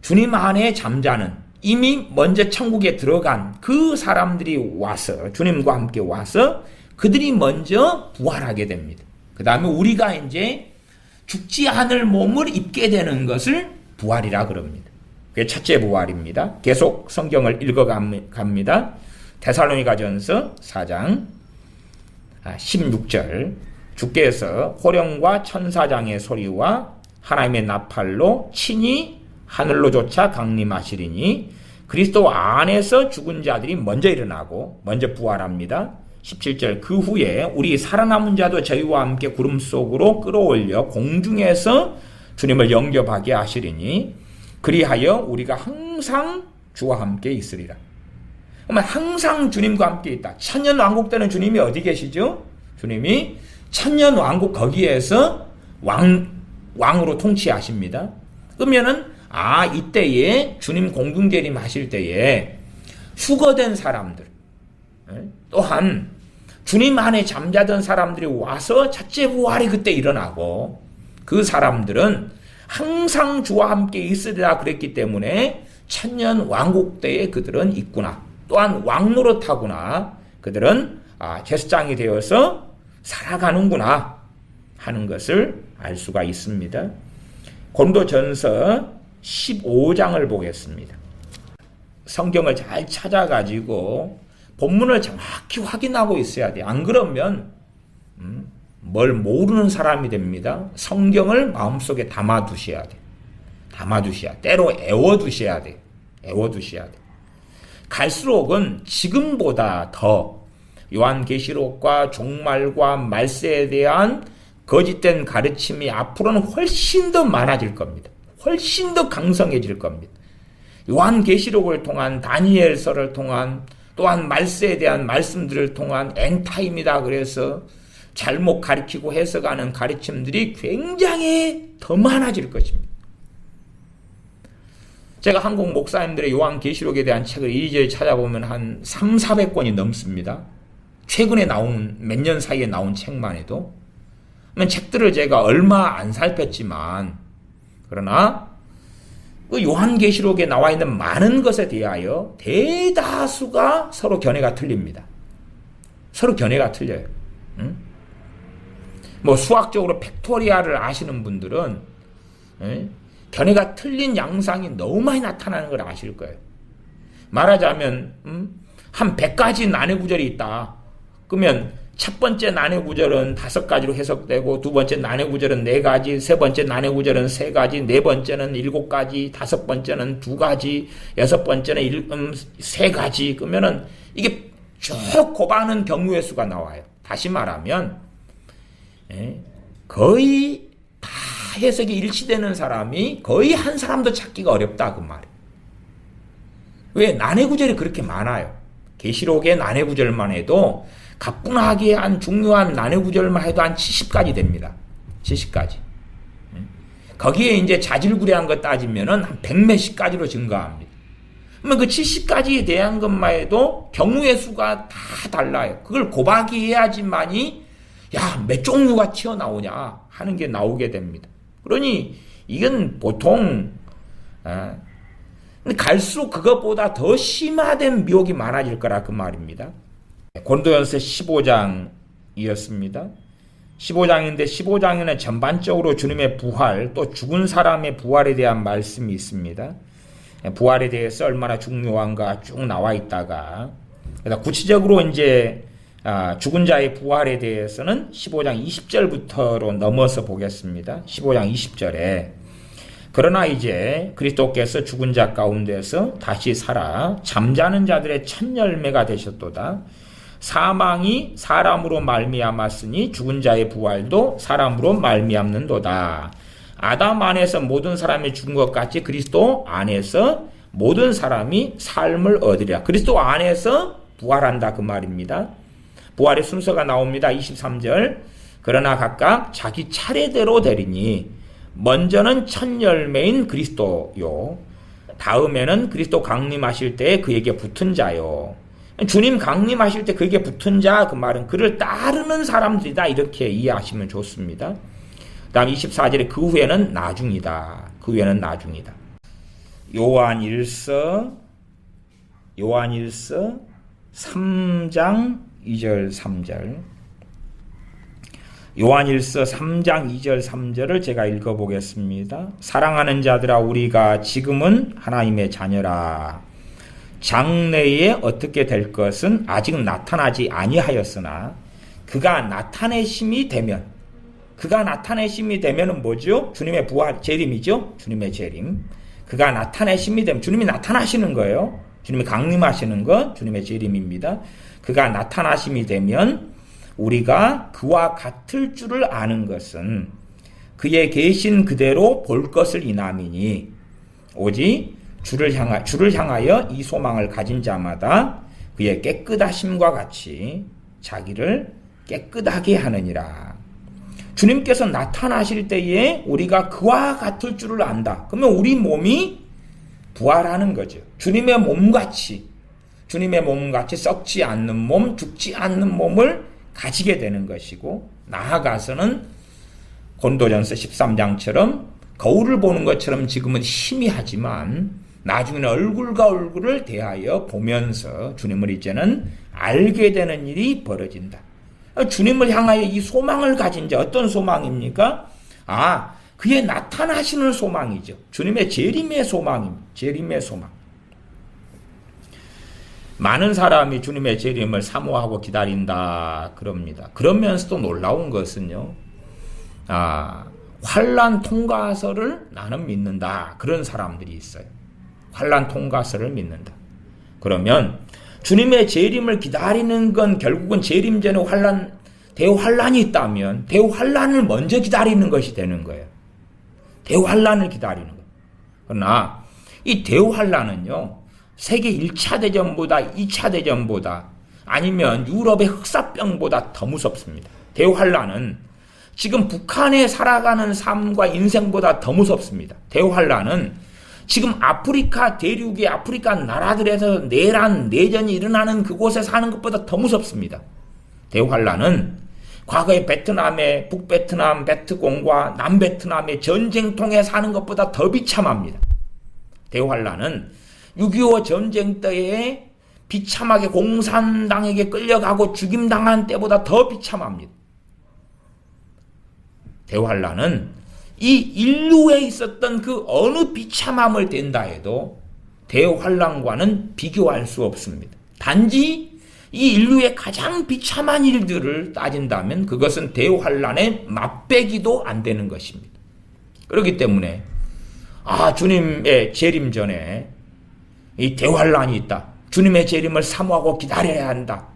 Speaker 1: 주님 안에 잠자는, 이미 먼저 천국에 들어간 그 사람들이 와서, 주님과 함께 와서 그들이 먼저 부활하게 됩니다. 그 다음에 우리가 이제 죽지 않을 몸을 입게 되는 것을 부활이라 그럽니다. 그게 첫째 부활입니다. 계속 성경을 읽어갑니다. 데살로니가전서 4장 16절, 주께서 호령과 천사장의 소리와 하나님의 나팔로 친히 하늘로 쫓아 강림하시리니 그리스도 안에서 죽은 자들이 먼저 일어나고 먼저 부활합니다. 17절, 그 후에 우리 살아남은 자도 저희와 함께 구름 속으로 끌어올려 공중에서 주님을 영접하게 하시리니 그리하여 우리가 항상 주와 함께 있으리라. 그러면 항상 주님과 함께 있다. 천년왕국 때는 주님이 어디 계시죠? 주님이 천년왕국 거기에서 왕으로 통치하십니다. 그러면은 이때에 주님 공중재림 하실 때에 휴거된 사람들, 또한 주님 안에 잠자던 사람들이 와서 첫째 부활이 그때 일어나고 그 사람들은 항상 주와 함께 있으리라 그랬기 때문에 천년 왕국 때에 그들은 있구나. 또한 왕노릇하구나. 그들은 제사장이 되어서 살아가는구나 하는 것을 알 수가 있습니다. 고린도전서 15장을 보겠습니다. 성경을 잘 찾아가지고 본문을 정확히 확인하고 있어야 돼요. 안 그러면 뭘 모르는 사람이 됩니다. 성경을 마음속에 담아두셔야 돼요. 때로 애워두셔야 돼요. 갈수록은 지금보다 더 요한계시록과 종말과 말세에 대한 거짓된 가르침이 앞으로는 훨씬 더 많아질 겁니다. 훨씬 더 강성해질 겁니다. 요한계시록을 통한, 다니엘서를 통한, 또한 말세에 대한 말씀들을 통한 엔타임이다 그래서 잘못 가르치고 해석하는 가르침들이 굉장히 더 많아질 것입니다. 제가 한국 목사님들의 요한계시록에 대한 책을 이리저리 찾아보면 한 300~400권이 넘습니다. 최근에 나온, 몇 년 사이에 나온 책만 해도. 책들을 제가 얼마 안 살폈지만, 그러나 그 요한계시록에 나와 있는 많은 것에 대하여 대다수가 서로 견해가 틀립니다. 서로 견해가 틀려요. 수학적으로 팩토리아를 아시는 분들은 견해가 틀린 양상이 너무 많이 나타나는 걸 아실 거예요. 말하자면 한 100가지 난해 구절이 있다. 그러면 첫 번째 난해 구절은 5가지로 해석되고, 두 번째 난해 구절은 4가지, 세 번째 난해 구절은 3가지, 네 번째는 7가지, 다섯 번째는 2가지, 여섯 번째는 3가지. 그러면은 이게 쭉 곱하는 경우의 수가 나와요. 다시 말하면 거의 다 해석이 일치되는 사람이 거의 한 사람도 찾기가 어렵다 그 말이에요. 왜? 난해 구절이 그렇게 많아요. 계시록의 난해 구절만 해도 가뿐하게 한 중요한 난해 구절만 해도 한 70가지 됩니다. 70가지. 거기에 이제 자질구레한 거 따지면은 한 100몇십 가지로 증가합니다. 그러면 그 70가지에 대한 것만 해도 경우의 수가 다 달라요. 그걸 곱하기 해야지만이 몇 종류가 튀어나오냐 하는 게 나오게 됩니다. 그러니 이건 보통 근데 갈수록 그것보다 더 심화된 미혹이 많아질 거라 그 말입니다. 고린도전서 15장이었습니다. 15장인데 15장에는 전반적으로 주님의 부활, 또 죽은 사람의 부활에 대한 말씀이 있습니다. 부활에 대해서 얼마나 중요한가 쭉 나와 있다가, 구체적으로 이제 죽은 자의 부활에 대해서는 15장 20절부터로 넘어서 보겠습니다. 15장 20절에 그러나 이제 그리스도께서 죽은 자 가운데서 다시 살아 잠자는 자들의 첫 열매가 되셨도다. 사망이 사람으로 말미암았으니 죽은 자의 부활도 사람으로 말미암는도다. 아담 안에서 모든 사람이 죽은 것 같이 그리스도 안에서 모든 사람이 삶을 얻으리라. 그리스도 안에서 부활한다 그 말입니다. 부활의 순서가 나옵니다. 23절. 그러나 각각 자기 차례대로 되리니 먼저는 첫 열매인 그리스도요, 다음에는 그리스도 강림하실 때 그에게 붙은 자요. 주님 강림하실 때 그에게 붙은 자, 그 말은 그를 따르는 사람들이다, 이렇게 이해하시면 좋습니다. 그 다음 24절에 그 후에는 나중이다. 그 후에는 나중이다. 요한일서 3장 2절 3절. 요한일서 3장 2절 3절을 제가 읽어보겠습니다. 사랑하는 자들아, 우리가 지금은 하나님의 자녀라. 장래에 어떻게 될 것은 아직 나타나지 아니하였으나 그가 나타내심이 되면, 그가 나타내심이 되면은 뭐죠? 주님의 부활, 재림이죠? 주님의 재림. 그가 나타내심이 되면, 주님이 나타나시는 거예요. 주님이 강림하시는 것, 주님의 재림입니다. 그가 나타나심이 되면 우리가 그와 같을 줄을 아는 것은 그의 계신 그대로 볼 것을 인함이니 오직 주를 향하여 이 소망을 가진 자마다 그의 깨끗하심과 같이 자기를 깨끗하게 하느니라. 주님께서 나타나실 때에 우리가 그와 같을 줄을 안다. 그러면 우리 몸이 부활하는 거죠. 주님의 몸같이 썩지 않는 몸, 죽지 않는 몸을 가지게 되는 것이고, 나아가서는 고린도전서 13장처럼 거울을 보는 것처럼 지금은 희미하지만 나중에는 얼굴과 얼굴을 대하여 보면서 주님을 이제는 알게 되는 일이 벌어진다. 주님을 향하여 이 소망을 가진 자, 어떤 소망입니까? 그의 나타나시는 소망이죠. 주님의 재림의 소망입니다. 재림의 소망. 많은 사람이 주님의 재림을 사모하고 기다린다 그럽니다. 그러면서도 놀라운 것은요, 환난 통과서를 나는 믿는다, 그런 사람들이 있어요. 환난 통과서를 믿는다. 그러면 주님의 재림을 기다리는 건 결국은 재림 전에 대환란이 있다면 대환란을 먼저 기다리는 것이 되는 거예요. 대환란을 기다리는 거예요. 그러나 이 대환란은요, 세계 1차 대전보다 2차 대전보다 아니면 유럽의 흑사병보다 더 무섭습니다. 대환란은 지금 북한에 살아가는 삶과 인생보다 더 무섭습니다. 대환란은 지금 아프리카 대륙의 아프리카 나라들에서 내전이 일어나는 그곳에 사는 것보다 더 무섭습니다. 대환란은 과거의 베트남의 북베트남, 베트공과 남베트남의 전쟁통에 사는 것보다 더 비참합니다. 대환란은 6.25 전쟁 때에 비참하게 공산당에게 끌려가고 죽임당한 때보다 더 비참합니다. 대환란은 이 인류에 있었던 그 어느 비참함을 댄다 해도 대환란과는 비교할 수 없습니다. 단지 이 인류의 가장 비참한 일들을 따진다면 그것은 대환란의 맛배기도 안 되는 것입니다. 그렇기 때문에 주님의 재림 전에 이 대환란이 있다. 주님의 재림을 사모하고 기다려야 한다.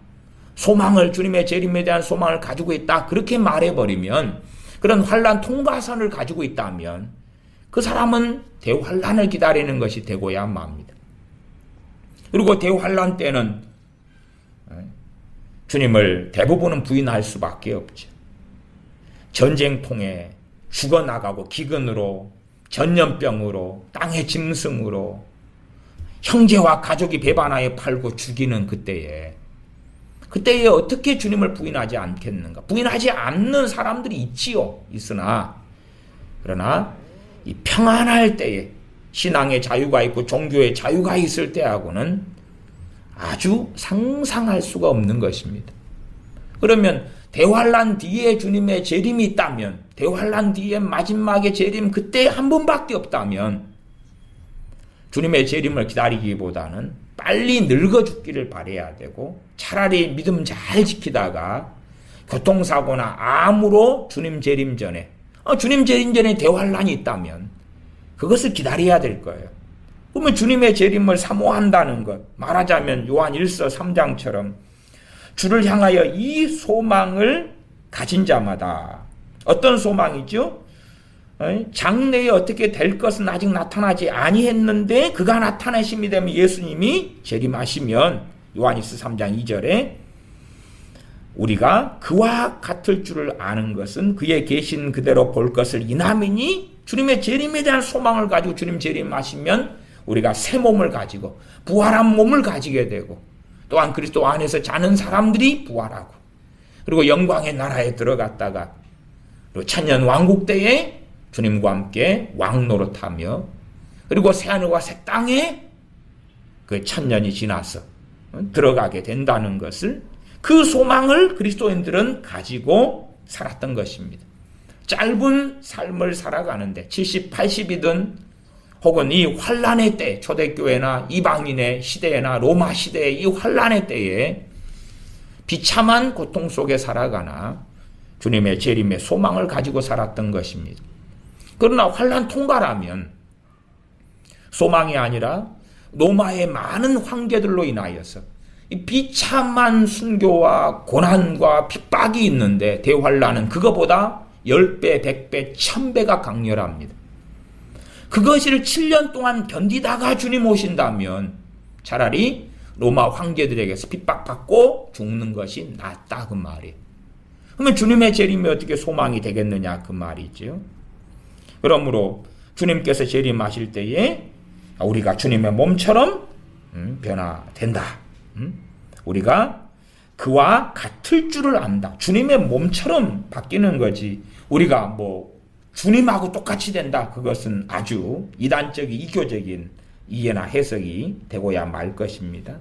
Speaker 1: 주님의 재림에 대한 소망을 가지고 있다. 그렇게 말해버리면, 그런 환란 통과선을 가지고 있다면 그 사람은 대환란을 기다리는 것이 되고야 맙니다. 그리고 대환란 때는 주님을 대부분은 부인할 수밖에 없죠. 전쟁통에 죽어나가고 기근으로, 전염병으로, 땅의 짐승으로 형제와 가족이 배반하여 팔고 죽이는 그때에 어떻게 주님을 부인하지 않겠는가? 부인하지 않는 사람들이 있지요. 그러나 이 평안할 때에, 신앙의 자유가 있고 종교의 자유가 있을 때하고는 아주 상상할 수가 없는 것입니다. 그러면 대환란 뒤에 주님의 재림이 있다면, 대환란 뒤에 마지막의 재림, 그때 한 번밖에 없다면 주님의 재림을 기다리기보다는 빨리 늙어 죽기를 바라야 되고, 차라리 믿음 잘 지키다가 교통사고나 암으로 주님 재림 전에 대환란이 있다면 그것을 기다려야 될 거예요. 그러면 주님의 재림을 사모한다는 것, 말하자면 요한 1서 3장처럼 주를 향하여 이 소망을 가진 자마다, 어떤 소망이죠? 장래에 어떻게 될 것은 아직 나타나지 아니했는데 그가 나타나심이 되면, 예수님이 재림하시면 요한일서 3장 2절에 우리가 그와 같을 줄을 아는 것은 그의 계신 그대로 볼 것을 인함이니, 주님의 재림에 대한 소망을 가지고 주님 재림하시면 우리가 새 몸을 가지고 부활한 몸을 가지게 되고, 또한 그리스도 안에서 자는 사람들이 부활하고, 그리고 영광의 나라에 들어갔다가 그리고 천년 왕국 때에 주님과 함께 왕노릇하며, 그리고 새하늘과 새 땅에 그 천년이 지나서 들어가게 된다는 것을, 그 소망을 그리스도인들은 가지고 살았던 것입니다. 짧은 삶을 살아가는데 70, 80이든 혹은 이 환란의 때, 초대교회나 이방인의 시대나 로마 시대의 이 환란의 때에 비참한 고통 속에 살아가나 주님의 재림의 소망을 가지고 살았던 것입니다. 그러나 환란 통과라면 소망이 아니라 로마의 많은 황제들로 인하여서 이 비참한 순교와 고난과 핍박이 있는데, 대환란은 그거보다 10배, 100배, 1000배가 강렬합니다. 그것을 7년 동안 견디다가 주님 오신다면 차라리 로마 황제들에게서 핍박받고 죽는 것이 낫다, 그 말이에요. 그러면 주님의 재림이 어떻게 소망이 되겠느냐, 그 말이죠. 그러므로 주님께서 재림하실 때에 우리가 주님의 몸처럼 변화된다. 우리가 그와 같을 줄을 안다. 주님의 몸처럼 바뀌는 거지, 우리가 주님하고 똑같이 된다, 그것은 아주 이단적인 이교적인 이해나 해석이 되고야 말 것입니다.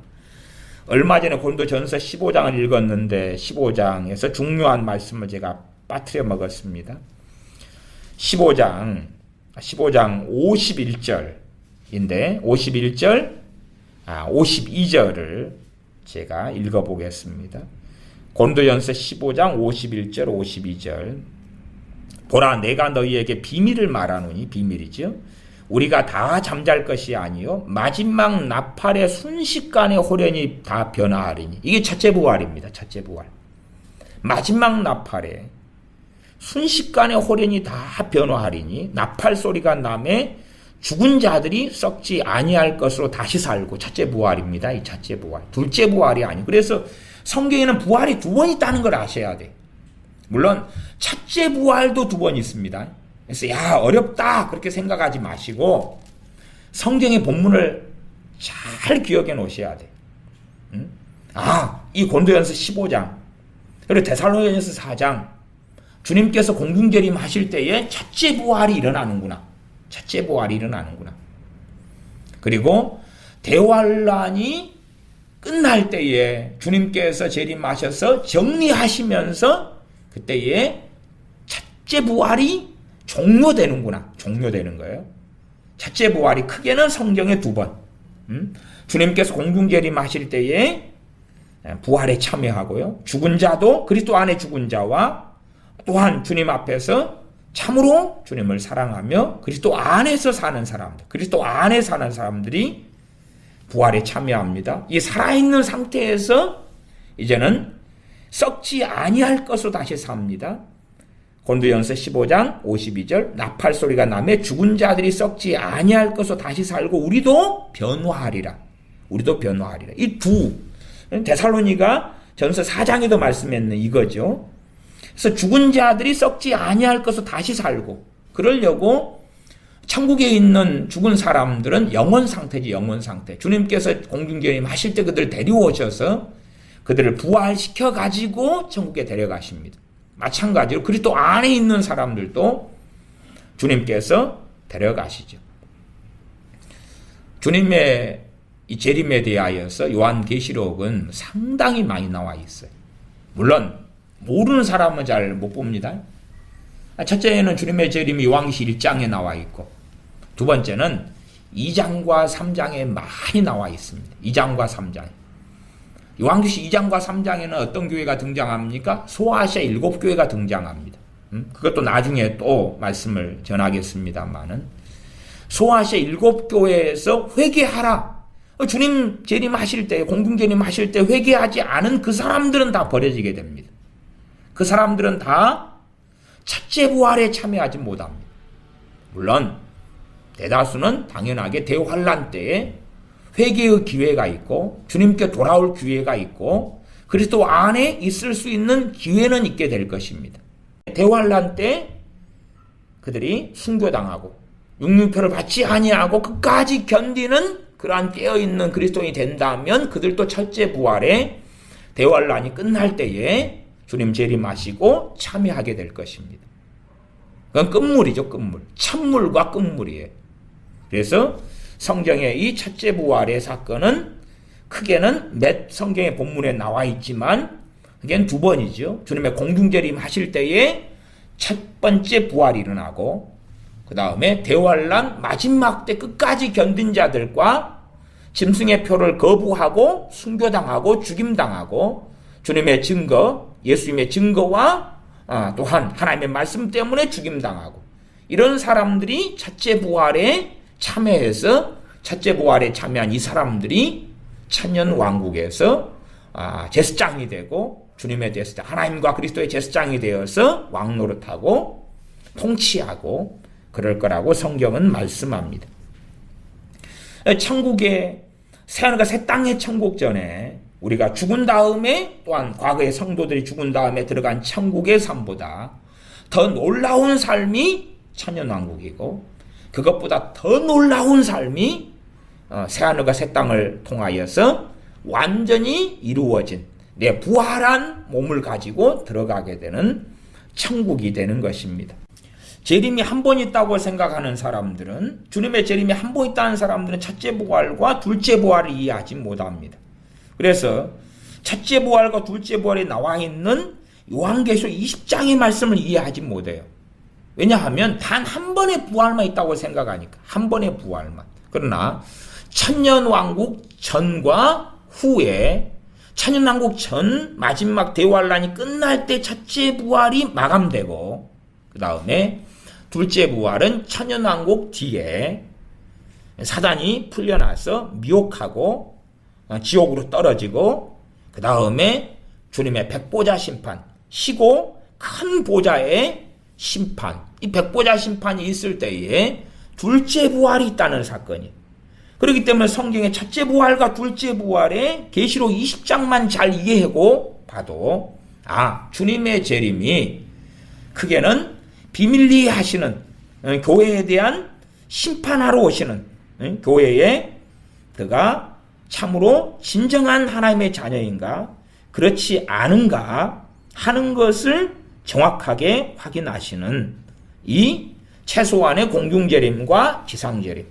Speaker 1: 얼마 전에 고린도전서 15장을 읽었는데 15장에서 중요한 말씀을 제가 빠뜨려 먹었습니다. 15장 51절인데 52절을 제가 읽어보겠습니다. 고린도전서 15장 51절 52절. 보라, 내가 너희에게 비밀을 말하노니, 비밀이죠. 우리가 다 잠잘 것이 아니요 마지막 나팔의 순식간에 호련히 다 변화하리니. 이게 첫째 부활입니다. 첫째 부활. 마지막 나팔에 순식간에 호련히 다 변화하리니, 나팔 소리가 나매 죽은 자들이 썩지 아니할 것으로 다시 살고. 첫째 부활입니다. 이 첫째 부활. 둘째 부활이 아니고. 그래서 성경에는 부활이 두 번 있다는 걸 아셔야 돼. 물론 첫째 부활도 두 번 있습니다. 그래서 어렵다 그렇게 생각하지 마시고 성경의 본문을 잘 기억해 놓으셔야 돼. 이 고린도전서 15장 그리고 데살로니가전서 4장, 주님께서 공중재림 하실 때에 첫째 부활이 일어나는구나. 첫째 부활이 일어나는구나. 그리고 대환란이 끝날 때에 주님께서 재림하셔서 정리하시면서 그때에 첫째 부활이 종료되는구나. 종료되는 거예요. 첫째 부활이 크게는 성경에 두 번, 주님께서 공중재림 하실 때에 부활에 참여하고요. 죽은 자도 그리스도 안에 죽은 자와 또한 주님 앞에서 참으로 주님을 사랑하며 그리스도 안에서 사는 사람들, 그리스도 안에 사는 사람들이 부활에 참여합니다. 이 살아있는 상태에서 이제는 썩지 아니할 것으로 다시 삽니다. 고린도전서 15장 52절 나팔 소리가 나매 죽은 자들이 썩지 아니할 것으로 다시 살고 우리도 변화하리라. 우리도 변화하리라. 이 두 데살로니가 전서 4장에도 말씀했는 이거죠. 그래서 죽은 자들이 썩지 아니할 것으로 다시 살고 그러려고 천국에 있는 죽은 사람들은 영원 상태지, 영원 상태. 주님께서 공중재림 하실 때 그들을 데려오셔서 그들을 부활시켜 가지고 천국에 데려가십니다. 마찬가지로 그리스도 안에 있는 사람들도 주님께서 데려가시죠. 주님의 이 재림에 대하여서 요한계시록은 상당히 많이 나와 있어요. 물론 모르는 사람은 잘 못 봅니다. 첫째는 주님의 재림이 요한계시 1장에 나와 있고 두 번째는 2장과 3장에 많이 나와 있습니다. 2장과 3장. 요한계시 2장과 3장에는 어떤 교회가 등장합니까? 소아시아 7교회가 등장합니다. 그것도 나중에 또 말씀을 전하겠습니다만은 소아시아 7교회에서 회개하라. 주님 재림하실 때, 공중재림하실 때 회개하지 않은 그 사람들은 다 버려지게 됩니다. 그 사람들은 다 첫째 부활에 참여하지 못합니다. 물론 대다수는 당연하게 대환란 때에 회개의 기회가 있고 주님께 돌아올 기회가 있고 그리스도 안에 있을 수 있는 기회는 있게 될 것입니다. 대환란 때 그들이 순교당하고 육륜표를 받지 아니하고 끝까지 견디는 그러한 깨어있는 그리스도인이 된다면 그들도 첫째 부활에 대환란이 끝날 때에 주님 재림하시고 참여하게 될 것입니다. 그건 끝물이죠, 끝물. 찬물과 끝물이에요. 그래서 성경의 이 첫째 부활의 사건은 크게는 몇 성경의 본문에 나와 있지만 그게 두 번이죠. 주님의 공중재림 하실 때에 첫 번째 부활이 일어나고 그 다음에 대환란 마지막 때 끝까지 견딘 자들과 짐승의 표를 거부하고 순교당하고 죽임당하고 주님의 증거, 예수님의 증거와 또한 하나님의 말씀 때문에 죽임당하고 이런 사람들이 첫째 부활에 참여해서 첫째 부활에 참여한 이 사람들이 천년 왕국에서 제사장이 되고 주님의 제사장, 하나님과 그리스도의 제사장이 되어서 왕노릇하고 통치하고 그럴 거라고 성경은 말씀합니다. 천국의 새하늘과 새 땅의 천국 전에 우리가 죽은 다음에 또한 과거의 성도들이 죽은 다음에 들어간 천국의 삶보다 더 놀라운 삶이 천년왕국이고 그것보다 더 놀라운 삶이 새하늘과 새 땅을 통하여서 완전히 이루어진 내 부활한 몸을 가지고 들어가게 되는 천국이 되는 것입니다. 재림이 한 번 있다고 생각하는 사람들은 주님의 재림이 한 번 있다는 사람들은 첫째 부활과 둘째 부활을 이해하지 못합니다. 그래서 첫째 부활과 둘째 부활에 나와 있는 요한계시록 20장의 말씀을 이해하지 못해요. 왜냐하면 단 한 번의 부활만 있다고 생각하니까 한 번의 부활만. 그러나 천년왕국 전과 후에 천년왕국 전 마지막 대환란이 끝날 때 첫째 부활이 마감되고 그 다음에 둘째 부활은 천년왕국 뒤에 사단이 풀려나서 미혹하고 지옥으로 떨어지고 그 다음에 주님의 백보자 심판, 시고 큰 보좌의 심판, 이 백보자 심판이 있을 때에 둘째 부활이 있다는 사건이. 그렇기 때문에 성경의 첫째 부활과 둘째 부활의 계시록 20장만 잘 이해하고 봐도 주님의 재림이 크게는 비밀리에 하시는 교회에 대한 심판하러 오시는 교회에 그가 참으로 진정한 하나님의 자녀인가 그렇지 않은가 하는 것을 정확하게 확인하시는 이 최소한의 공중재림과 지상재림,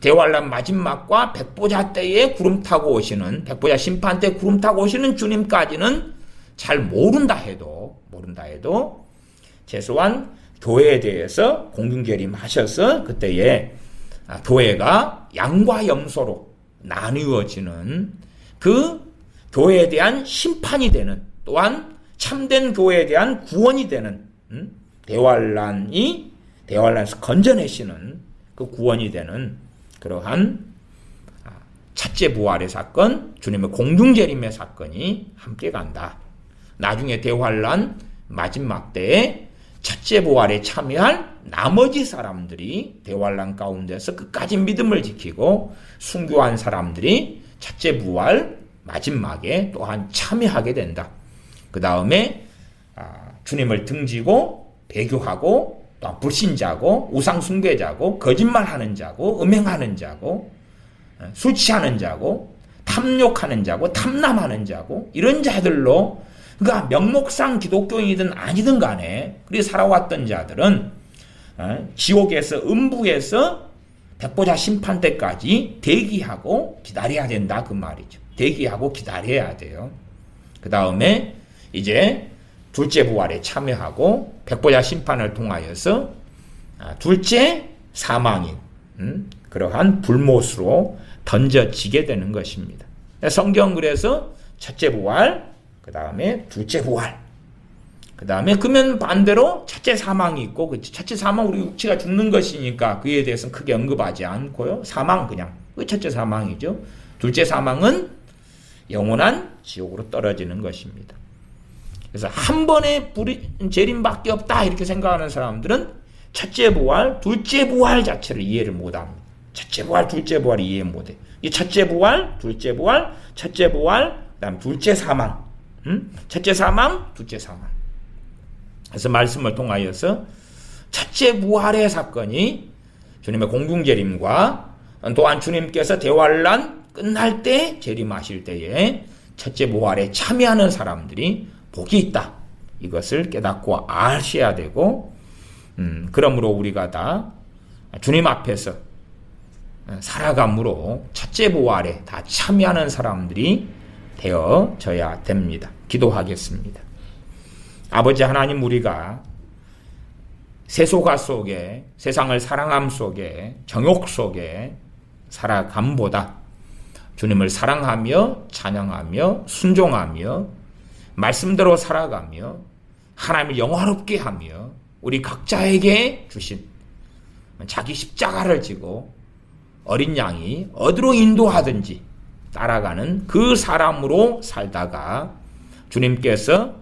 Speaker 1: 대환란 마지막과 백보자 때에 구름 타고 오시는 백보자 심판 때 구름 타고 오시는 주님까지는 잘 모른다 해도 최소한 교회에 대해서 공중재림 하셔서 그때에 교회가 양과 염소로 나누어지는 그 교회에 대한 심판이 되는, 또한 참된 교회에 대한 구원이 되는, 대환란에서 건져내시는 그 구원이 되는 그러한 첫째 부활의 사건, 주님의 공중재림의 사건이 함께 간다. 나중에 대환란 마지막 때에 첫째 부활에 참여할 나머지 사람들이 대환란 가운데서 끝까지 믿음을 지키고 순교한 사람들이 첫째 부활 마지막에 또한 참여하게 된다. 그 다음에 주님을 등지고 배교하고 또 불신자고 우상 숭배자고 거짓말하는 자고 음행하는 자고 술 취하는 자고 탐욕하는 자고 탐남하는 자고 이런 자들로, 그러니까 명목상 기독교인이든 아니든 간에 그리 살아왔던 자들은 지옥에서 음부에서 백보자 심판 때까지 대기하고 기다려야 된다 그 말이죠. 대기하고 기다려야 돼요. 그 다음에 이제 둘째 부활에 참여하고 백보자 심판을 통하여서 둘째 사망인 그러한 불못으로 던져지게 되는 것입니다. 성경 그래서 첫째 부활, 그 다음에 둘째 부활, 그 다음에 그러면 반대로 첫째 사망이 있고, 그치? 첫째 사망 우리 육체가 죽는 것이니까 그에 대해서는 크게 언급하지 않고요. 사망 그냥 그 첫째 사망이죠. 둘째 사망은 영원한 지옥으로 떨어지는 것입니다. 그래서 한 번의 재림밖에 없다 이렇게 생각하는 사람들은 첫째 부활, 둘째 부활 자체를 이해를 못합니다. 첫째 부활, 둘째 부활 이해 못해. 이 첫째 부활, 둘째 부활, 첫째 부활, 그다음 둘째 사망, 첫째 사망, 둘째 사망. 그래서 말씀을 통하여서 첫째 부활의 사건이 주님의 공중재림과 또한 주님께서 대환란 끝날 때 재림하실 때에 첫째 부활에 참여하는 사람들이 복이 있다. 이것을 깨닫고 아셔야 되고, 그러므로 우리가 다 주님 앞에서 살아감으로 첫째 부활에 다 참여하는 사람들이 되어져야 됩니다. 기도하겠습니다. 아버지 하나님, 우리가 세속화 속에, 세상을 사랑함 속에, 정욕 속에 살아감보다 주님을 사랑하며 찬양하며 순종하며 말씀대로 살아가며 하나님을 영화롭게 하며 우리 각자에게 주신 자기 십자가를 지고 어린 양이 어디로 인도하든지 따라가는 그 사람으로 살다가 주님께서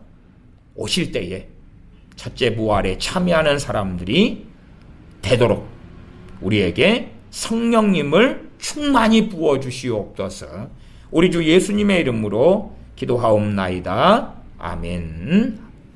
Speaker 1: 오실 때에 첫째 부활에 참여하는 사람들이 되도록 우리에게 성령님을 충만히 부어주시옵소서. 우리 주 예수님의 이름으로 기도하옵나이다. 아멘.